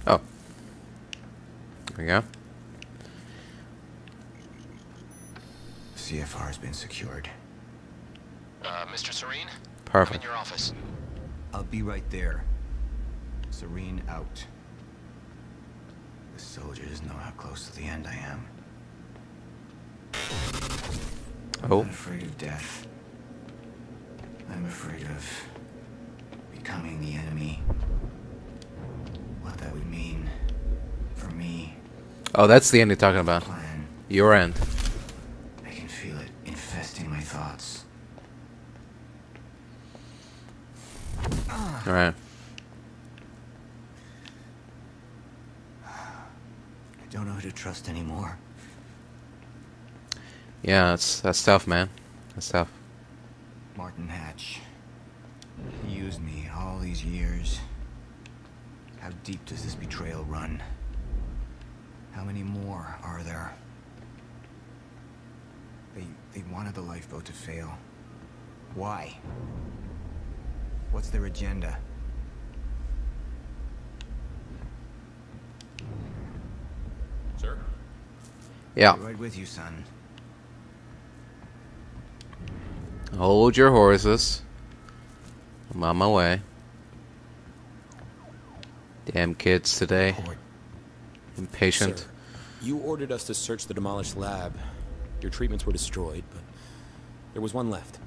Oh. There we go.
CFR has been secured.
Mr. Serene?
Perfect.
I'm in your office.
I'll be right there. Serene out. The soldiers know how close to the end I am. I'm not afraid of death. I'm afraid of becoming the enemy. What that would mean for me.
Oh, that's the end you're talking about. Your end.
I can feel it infesting my thoughts.
Alright.
I don't know who to trust anymore.
Yeah, that's tough, man. That's tough.
Martin Hatch. He used me all these years. How deep does this betrayal run? How many more are there? They wanted the lifeboat to fail. Why? What's their agenda?
Sir?
Yeah.
I'll be right with you, son.
Hold your horses. I'm on my way. Damn kids today. Impatient.
Sir, you ordered us to search the demolished lab. Your treatments were destroyed, but there was one left.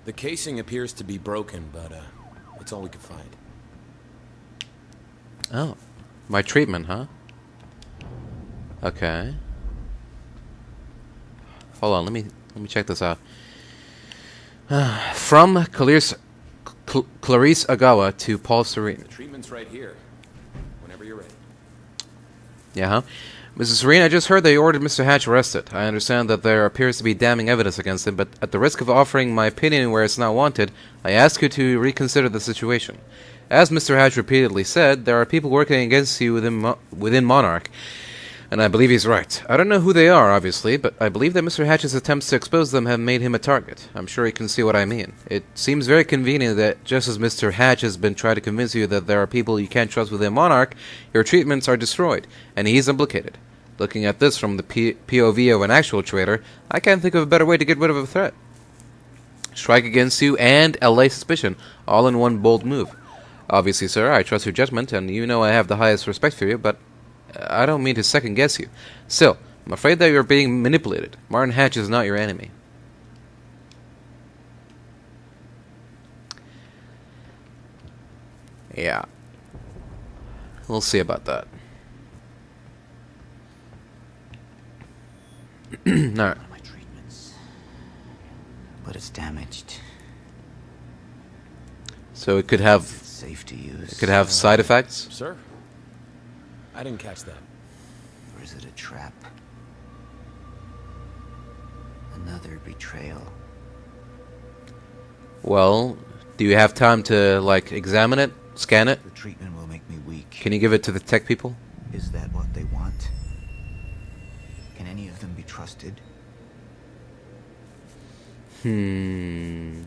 The casing appears to be broken, but it's all we could find.
Oh. My treatment, huh? Okay. Hold on, let me check this out. From Clarice Agawa to Paul Serene.
The treatment's right here. Whenever you're ready.
Yeah, huh? Mrs. Serene, I just heard they ordered Mr. Hatch arrested. I understand that there appears to be damning evidence against him, but at the risk of offering my opinion where it's not wanted, I ask you to reconsider the situation. As Mr. Hatch repeatedly said, there are people working against you within Monarch, and I believe he's right. I don't know who they are, obviously, but I believe that Mr. Hatch's attempts to expose them have made him a target. I'm sure he can see what I mean. It seems very convenient that just as Mr. Hatch has been trying to convince you that there are people you can't trust within Monarch, your treatments are destroyed, and he's implicated. Looking at this from the POV of an actual traitor, I can't think of a better way to get rid of a threat. Strike against you and allay suspicion, all in one bold move. Obviously, sir, I trust your judgment, and you know I have the highest respect for you, but I don't mean to second-guess you. Still, I'm afraid that you're being manipulated. Martin Hatch is not your enemy. Yeah. We'll see about that. Alright.
My treatments. But it's damaged.
So it could have...
It's safe to use.
It could have side effects?
Sir? I didn't catch that.
Or is it a trap? Another betrayal.
Well, do you have time to, like, examine it? Scan it?
The treatment will make me weak.
Can you give it to the tech people?
Is that what they want? Can any of them be trusted?
Hmm.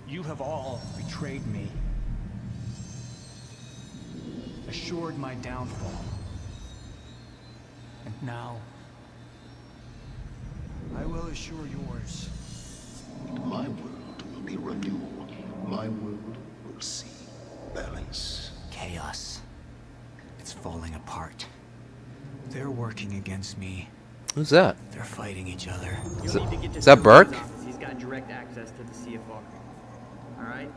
You have all betrayed me. Assured my downfall. And now, I will assure yours.
My world will be renewal. My world will see balance.
Chaos. It's falling apart. They're working against me.
Who's that?
They're fighting each other.
Is that Burke?
He's got direct access to the CFR. Alright?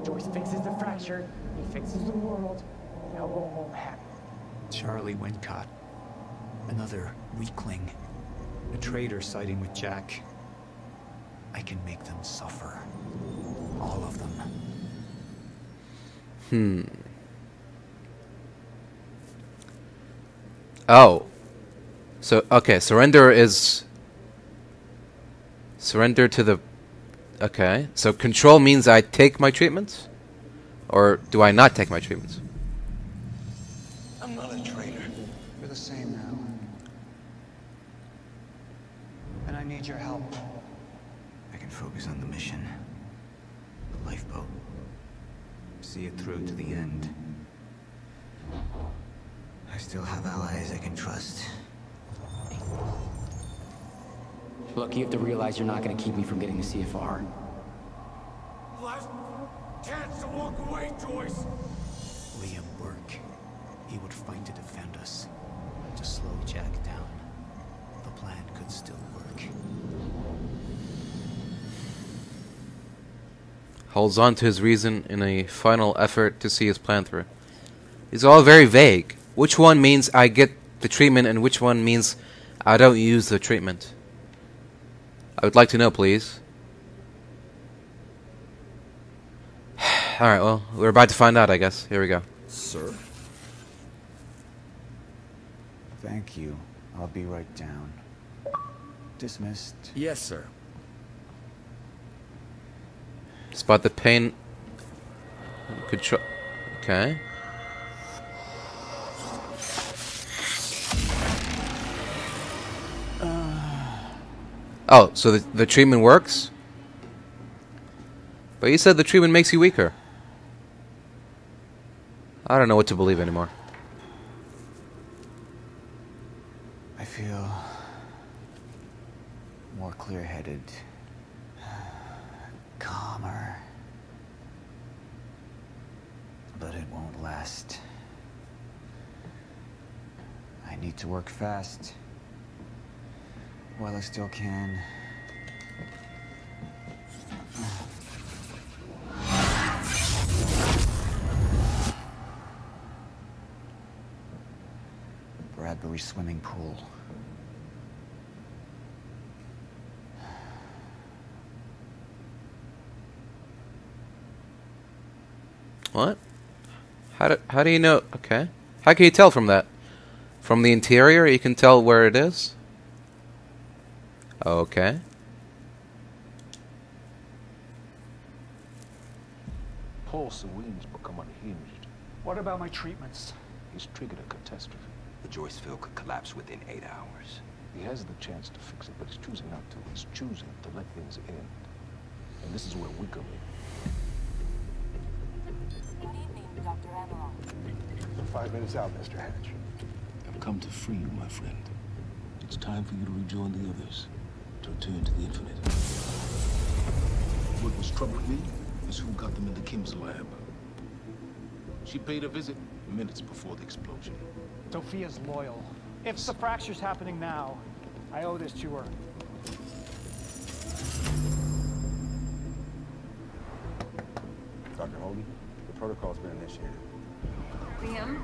Joyce fixes the fracture. He fixes the world. Now go home happy.
Charlie Wincott. Another weakling. A traitor siding with Jack. I can make them suffer. All of them.
Hmm. Oh. So, okay, surrender is... Surrender to the... Okay, so control means I take my treatments? Or do I not take my treatments?
I'm not a traitor. We're the same now. And I need your help. I can focus on the mission. The lifeboat. See it through to the end. I still have allies I can trust.
Look, you have to realize you're not going to keep me from getting the CFR.
Last chance to walk away, Joyce.
William Burke. He would fight to defend us. To slow Jack down. The plan could still work.
Holds on to his reason in a final effort to see his plan through. These are all very vague. Which one means I get the treatment and which one means I don't use the treatment? I would like to know, please. Alright, well, we're about to find out, I guess. Here we go.
Sir?
Thank you. I'll be right down. Dismissed.
Yes, sir.
Spot the pain. Control. Okay. Oh, so the treatment works? But you said the treatment makes you weaker. I don't know what to believe anymore.
I feel more clear-headed, calmer, but it won't last. I need to work fast while I still can. Bradbury swimming pool.
What? How do you know? Okay. How can you tell from that? From the interior, you can tell where it is? Okay.
Paul Sereni's become unhinged.
What about my treatments?
He's triggered a catastrophe.
The Joyce field could collapse within 8 hours.
He has the chance to fix it, but he's choosing not to. He's choosing to let things end. And this is where we come in.
Good evening, Dr. Amaral.
You're 5 minutes out, Mr. Hatch.
I've come to free you, my friend. It's time for you to rejoin the others. To return to the infinite. What was troubling me is who got them into Kim's lab. She paid a visit minutes before the explosion.
Sophia's loyal. If the fracture's happening now, I owe this to her.
Dr.
Dr. Holden. The protocol's been initiated.
Liam?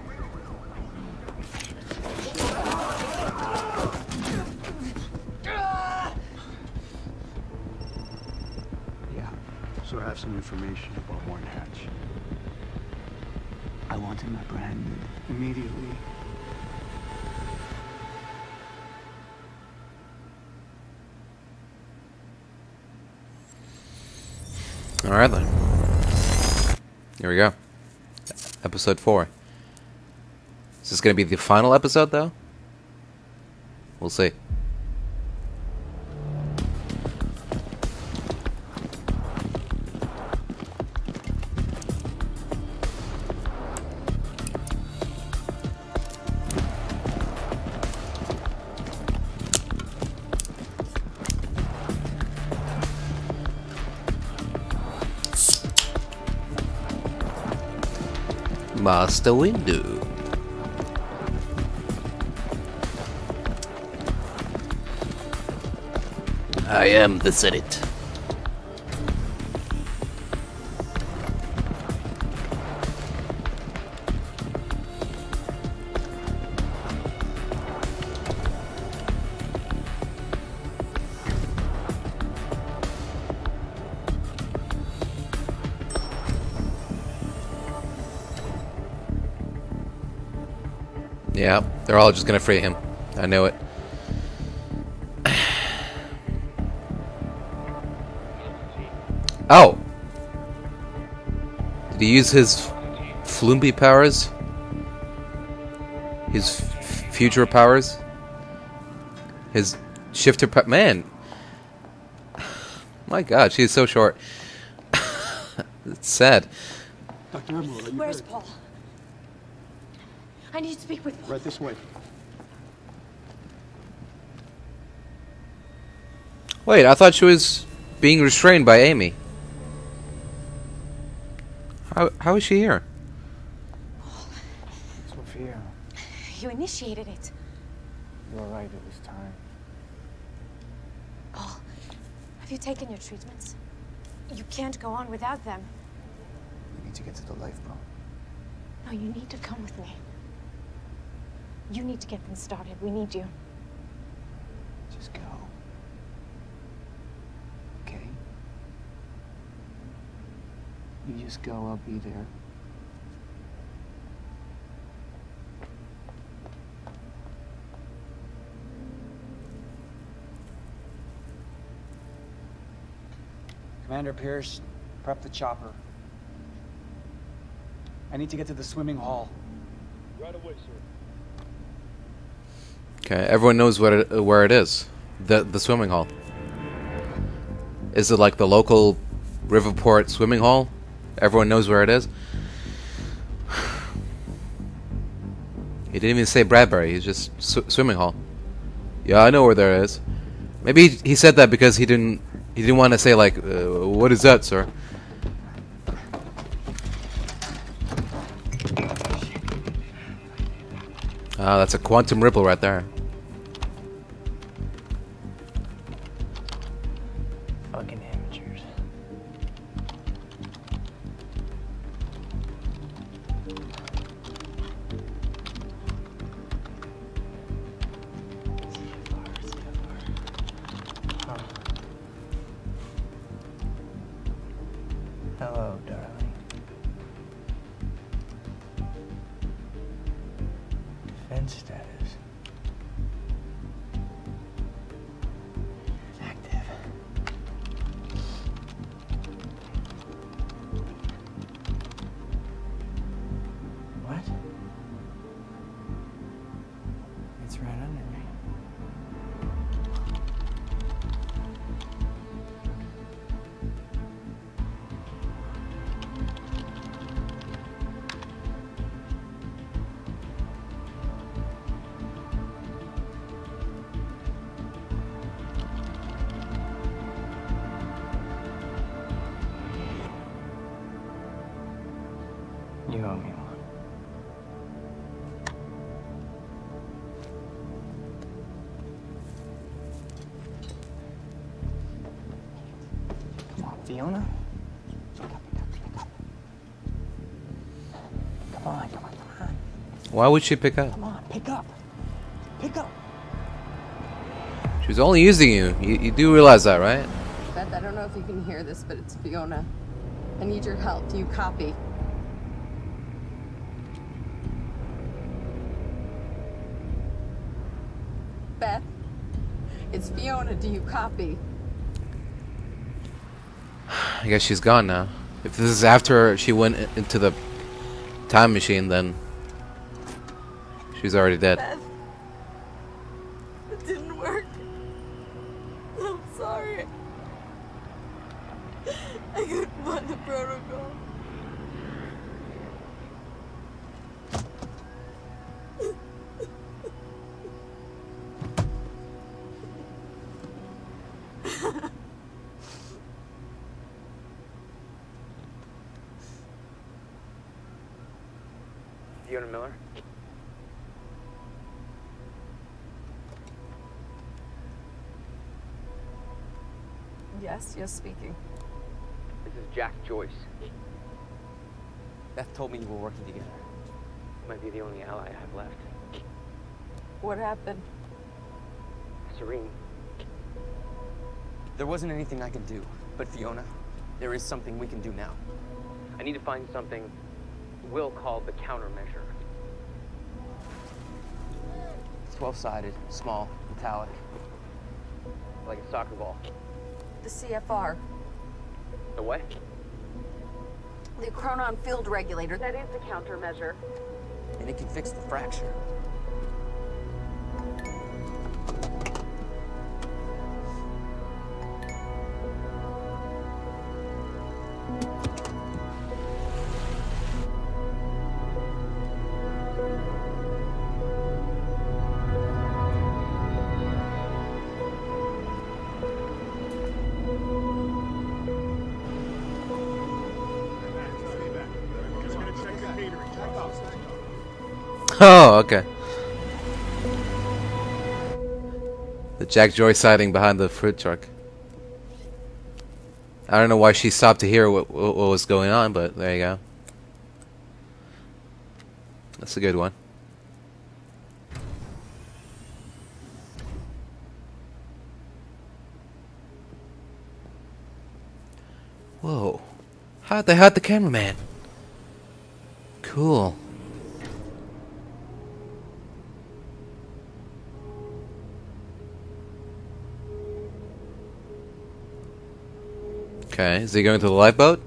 Yeah, so I have some information about Warren Hatch. I want him apprehended immediately.
Alright then. Here we go. Episode 4. Is this going to be the final episode, though? We'll see. Master window. I am the Senate. Yeah, they're all just gonna free him. I know it. Oh! Did he use his Floomby powers? His future powers? His shifter man! My god, she is so short. It's sad.
Dr. Emerald,
Where's Paul? I need to speak with Paul.
Right this way.
Wait, I thought she was being restrained by Amy. How is she here?
Sophia,
You initiated it.
you were right, it was time.
Paul, have you taken your treatments? You can't go on without them.
We need to get to the lifeboat.
No, you need to come with me. You need to get them started. We need you.
Just go. Okay? You just go, I'll be there.
Commander Pierce, prep the chopper. I need to get to the swimming hall.
Right away, sir.
Okay, everyone knows where it is. The swimming hall. Is it like the local Riverport swimming hall? Everyone knows where it is? He didn't even say Bradbury, he's just swimming hall. Yeah, I know where there is. Maybe he said that because he didn't want to say like, what is that, sir? Ah, that's a quantum ripple right there.
Fucking amateurs. Hello, darling. Defense status. Active. What? It's right under me. You owe me one. Come on, Fiona.
Why would she pick up?
Come on, pick up. Pick up.
She was only using you. You do realize that, right?
Beth, I don't know if you can hear this, but it's Fiona. I need your help. Do you copy? Beth, it's Fiona. Do you copy?
I guess she's gone now. If this is after she went into the time machine, then she's already dead.
Beth, it didn't work. I'm sorry. I couldn't find the protocol.
Fiona Miller?
Yes, speaking.
This is Jack Joyce. Beth told me you were working together. You might be the only ally I have left.
What happened?
Serene. There wasn't anything I could do, but Fiona, there is something we can do now. I need to find something Will called the Countermeasure. It's 12-sided, small, metallic, like a soccer ball.
The CFR.
The what?
The chronon field regulator. That is the countermeasure.
And it can fix the fracture.
Oh, okay. The Jack Joyce sighting behind the fruit truck. I don't know why she stopped to hear what was going on, but there you go. That's a good one. Whoa. How'd they hide the cameraman? Cool. Okay, is he going to the lifeboat?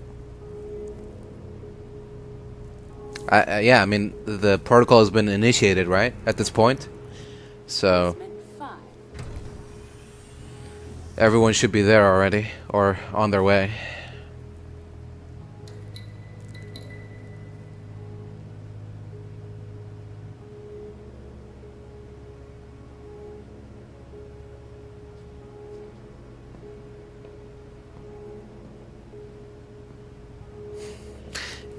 Yeah, I mean, the protocol has been initiated, right? At this point. So everyone should be there already, or on their way.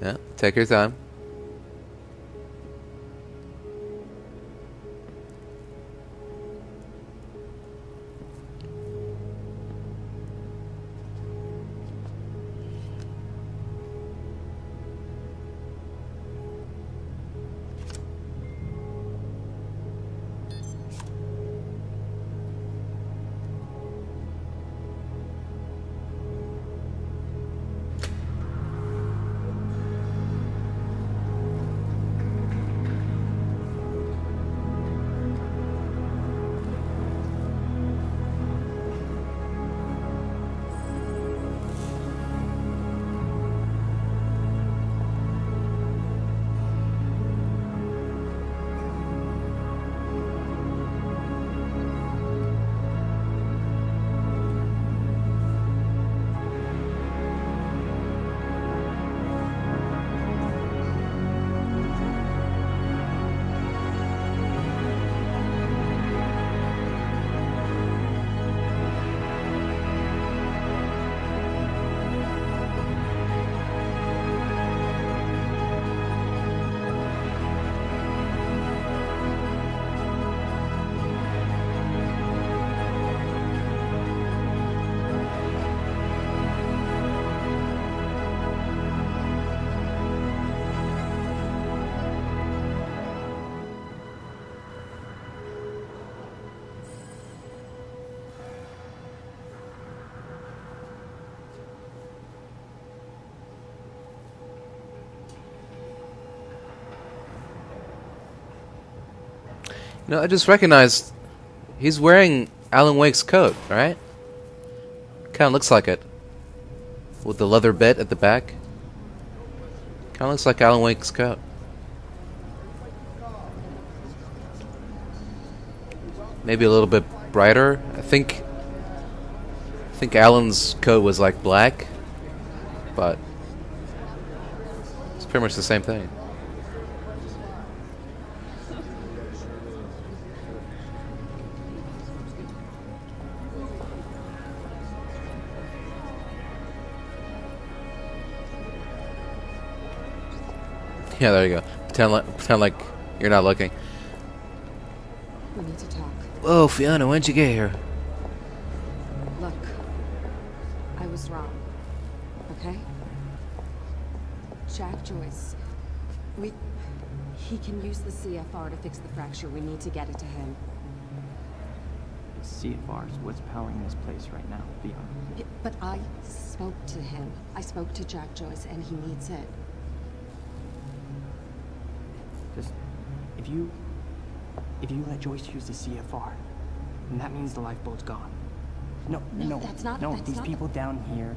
Yeah, take your time. You know, I just recognized he's wearing Alan Wake's coat, right? Kind of looks like it. With the leather bit at the back. Kind of looks like Alan Wake's coat. Maybe a little bit brighter. I think Alan's coat was like black, but it's pretty much the same thing. Yeah, there you go. Pretend like you're not looking.
We need to talk.
Whoa, Fiona, when'd you get here?
Look, I was wrong. Okay? Jack Joyce. He can use the CFR to fix the fracture. We need to get it to him.
CFR is what's powering this place right now, Fiona.
Yeah, but I spoke to him. I spoke to Jack Joyce, and he needs it.
Just, if you let Joyce use the CFR, then that means the lifeboat's gone. No,
that's not.
No,
that's
these
not
people down here,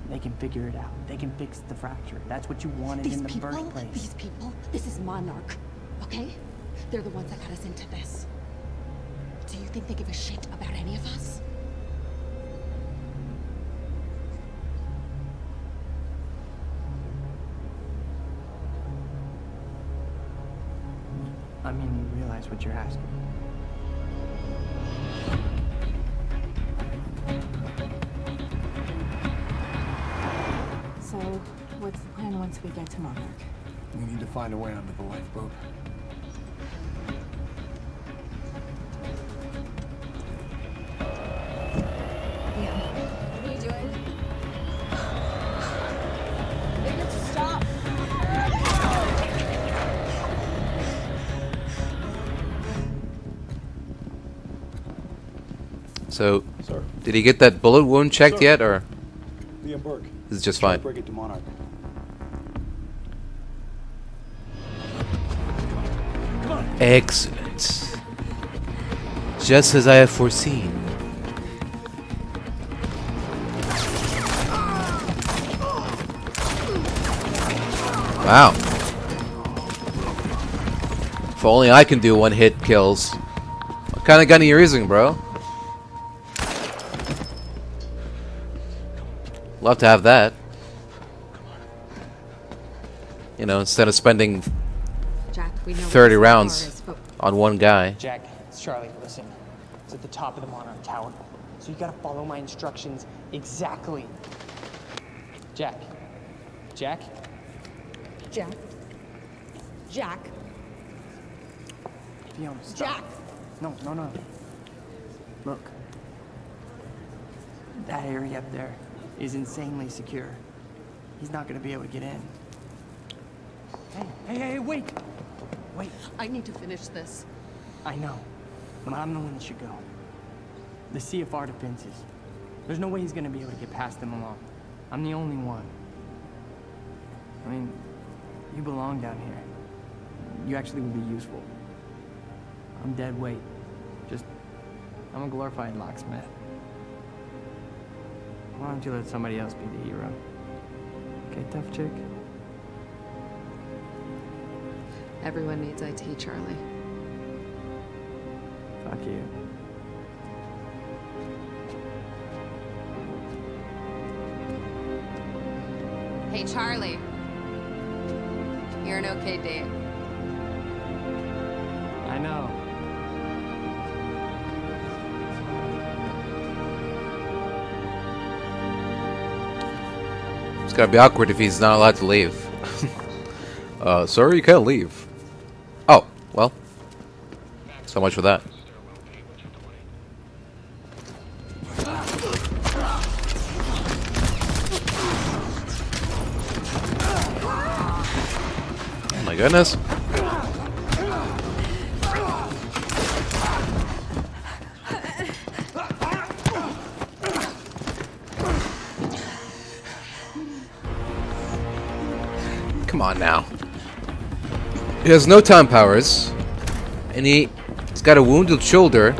they can figure it out. They can fix the fracture. That's what you wanted in the first place.
These people, this is Monarch, okay? They're the ones that got us into this. Do you think they give a shit about any of us?
I mean, you realize what you're asking.
So, what's the plan once we get to Monarch?
We need to find a way onto the lifeboat.
Yeah. What are you doing? Make it stop!
So, did he get that bullet wound checked yet, or
Liam Burke.
is it just fine?
Bring it to Monarch.
Excellent. Just as I have foreseen. Wow. If only I can do one-hit kills. What kind of gun are you using, bro? Love to have that. You know, instead of spending
Jack, we know
30 rounds on one guy.
Jack, it's Charlie. Listen, it's at the top of the Monarch Tower, so you gotta follow my instructions exactly. Jack. Jack.
Jack. Jack.
Fiona, stop.
Jack.
No. Look. That area up there is insanely secure. He's not gonna be able to get in. Hey, wait! Wait.
I need to finish this.
I know, but I'm the one that should go. The CFR defenses. There's no way he's gonna be able to get past them alone. I'm the only one. I mean, you belong down here. You actually would be useful. I'm dead weight. I'm a glorified locksmith. Why don't you let somebody else be the hero? Okay, tough chick?
Everyone needs IT, Charlie.
Fuck you.
Hey, Charlie. You're an okay date.
I know.
It's gonna be awkward if he's not allowed to leave. Sorry, you can't leave. Oh, well. So much for that. Oh my goodness. Come on now. He has no time powers, and he got a wounded shoulder,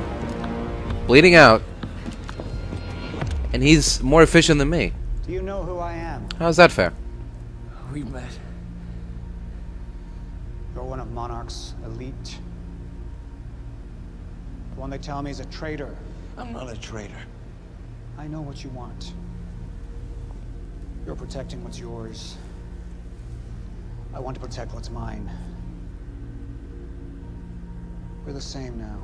bleeding out, and he's more efficient than me.
Do you know who I am?
How's that fair?
We've met. You're one of Monarch's elite. The one they tell me is a traitor.
I'm not a traitor.
I know what you want. You're protecting what's yours. I want to protect what's mine. We're the same now.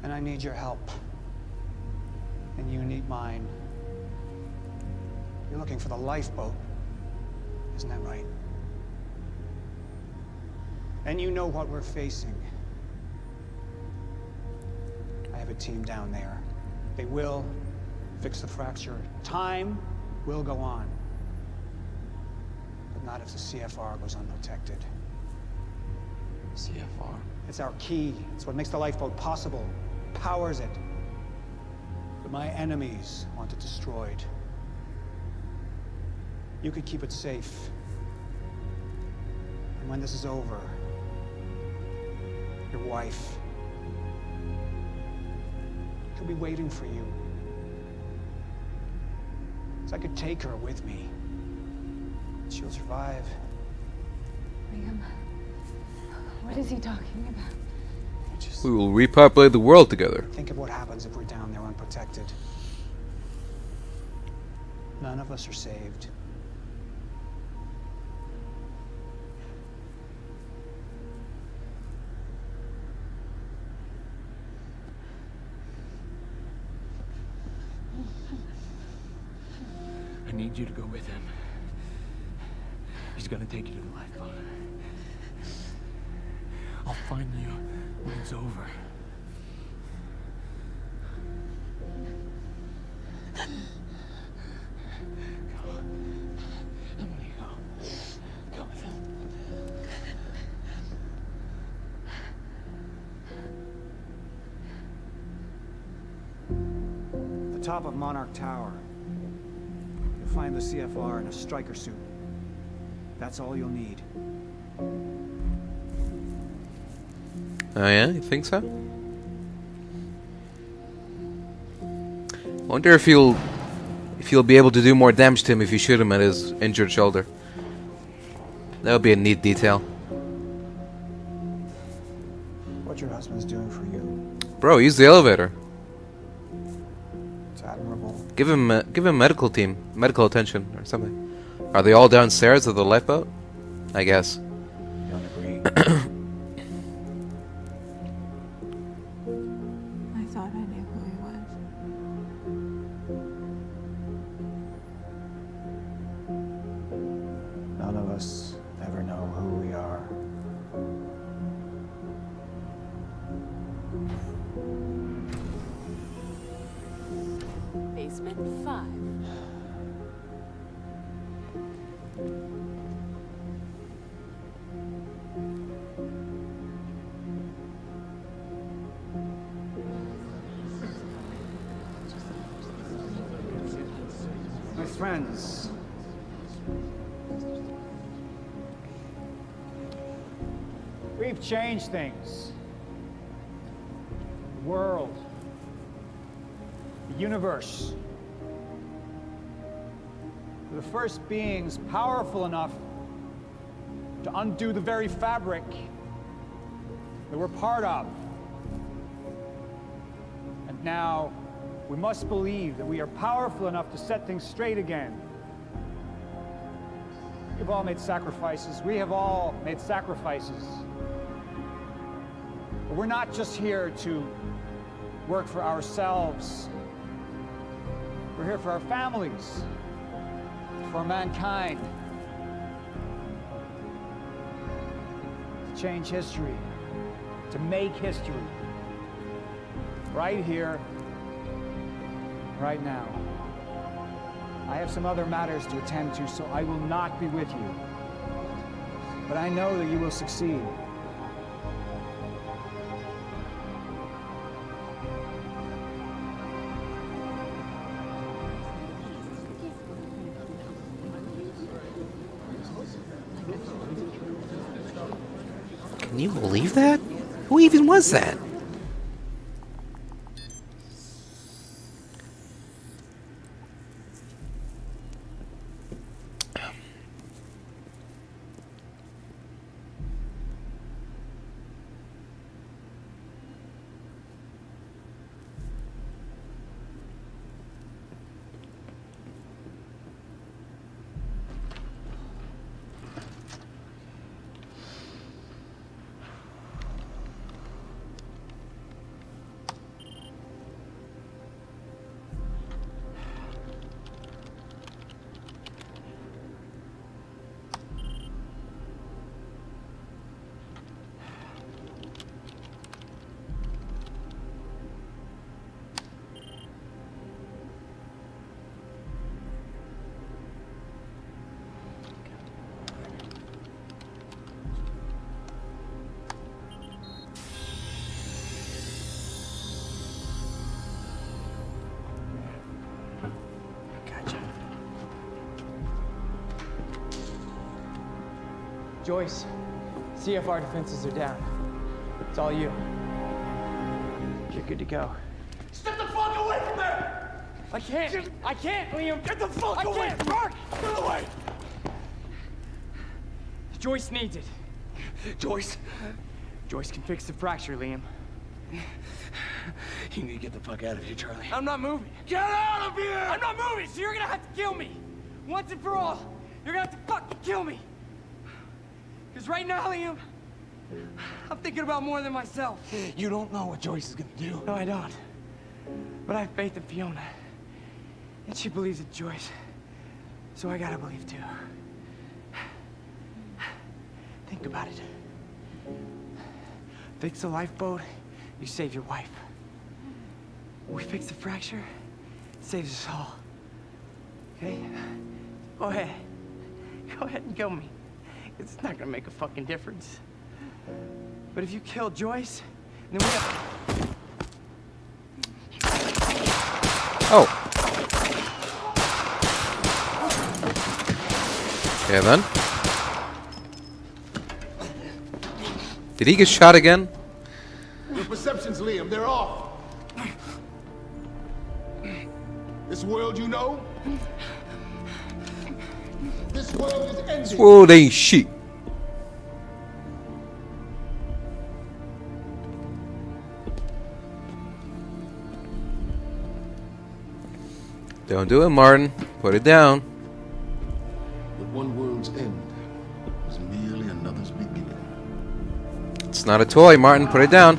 And I need your help. And you need mine. You're looking for the lifeboat. Isn't that right? And you know what we're facing. I have a team down there. They will fix the fracture. Time will go on. But not if the CFR goes unprotected.
CFR?
It's our key. It's what makes the lifeboat possible. Powers it. But my enemies want it destroyed. You could keep it safe. And when this is over, your wife, she'll be waiting for you. So I could take her with me. She'll survive.
Liam, what is he talking about?
We will repopulate the world together.
Think of what happens if we're down there unprotected. None of us are saved.
I need you to go with him. He's gonna take you to the lifeboat. I'll find you when it's over.
At the top of Monarch Tower, you'll find the CFR in a striker suit. That's all you'll need.
Oh yeah, you think so? Wonder if you'll be able to do more damage to him if you shoot him at his injured shoulder. That would be a neat detail.
What your husband's doing for you.
Bro, use the elevator.
It's admirable.
Give him medical attention or something. Are they all downstairs at the lifeboat? I guess.
Don't agree.
I thought I knew who he was.
None of us ever know who we are.
Basement 5.
My friends, we've changed things. The world, the universe. We're the first beings powerful enough to undo the very fabric that we're part of. And now, we must believe that we are powerful enough to set things straight again. We've all made sacrifices. We have all made sacrifices. But we're not just here to work for ourselves. We're here for our families, for mankind. To change history, to make history. Right here, right now. I have some other matters to attend to, so I will not be with you. But I know that you will succeed.
Can you believe that? Who even was that?
Joyce, CFR defenses are down. It's all you. You're good to go.
Step the fuck away from there!
I can't, Liam!
Get the fuck away! Mark! Get away!
Joyce needs it.
Joyce?
Joyce can fix the fracture, Liam.
You need to get the fuck out of here, Charlie.
I'm not moving.
Get out of here!
I'm not moving, so you're gonna have to kill me. Once and for all. You're gonna have to fucking kill me. Because right now, Liam, I'm thinking about more than myself.
You don't know what Joyce is gonna do.
No, I don't. But I have faith in Fiona. And she believes in Joyce. So I gotta believe too. Think about it. Fix the lifeboat, you save your wife. We fix the fracture, it saves us all. Okay? Go ahead. Go ahead and kill me. It's not gonna make a fucking difference. But if you kill Joyce, then we got...
Oh. Okay, then. Did he get shot again?
Your perceptions, Liam, they're off. This world you know? This world is ending.
This world ain't shit. Don't do it, Martin. Put it down.
But one world's end was merely another's beginning.
It's not a toy, Martin. Put it down.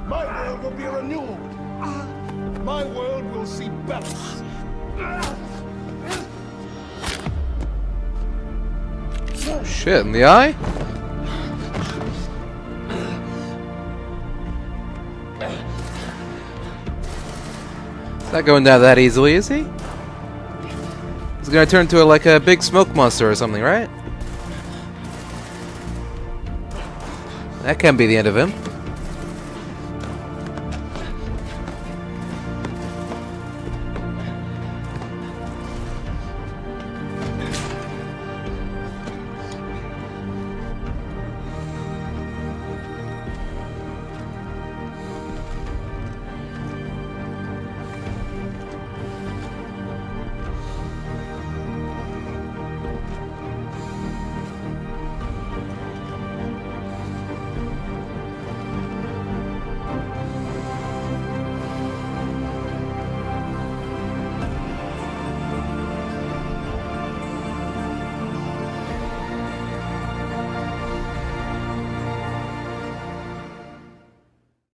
My world will be renewed. My world will see balance.
Shit, in the eye? He's not going down that easily, is he? He's gonna turn into like a big smoke monster or something, right? That can't be the end of him.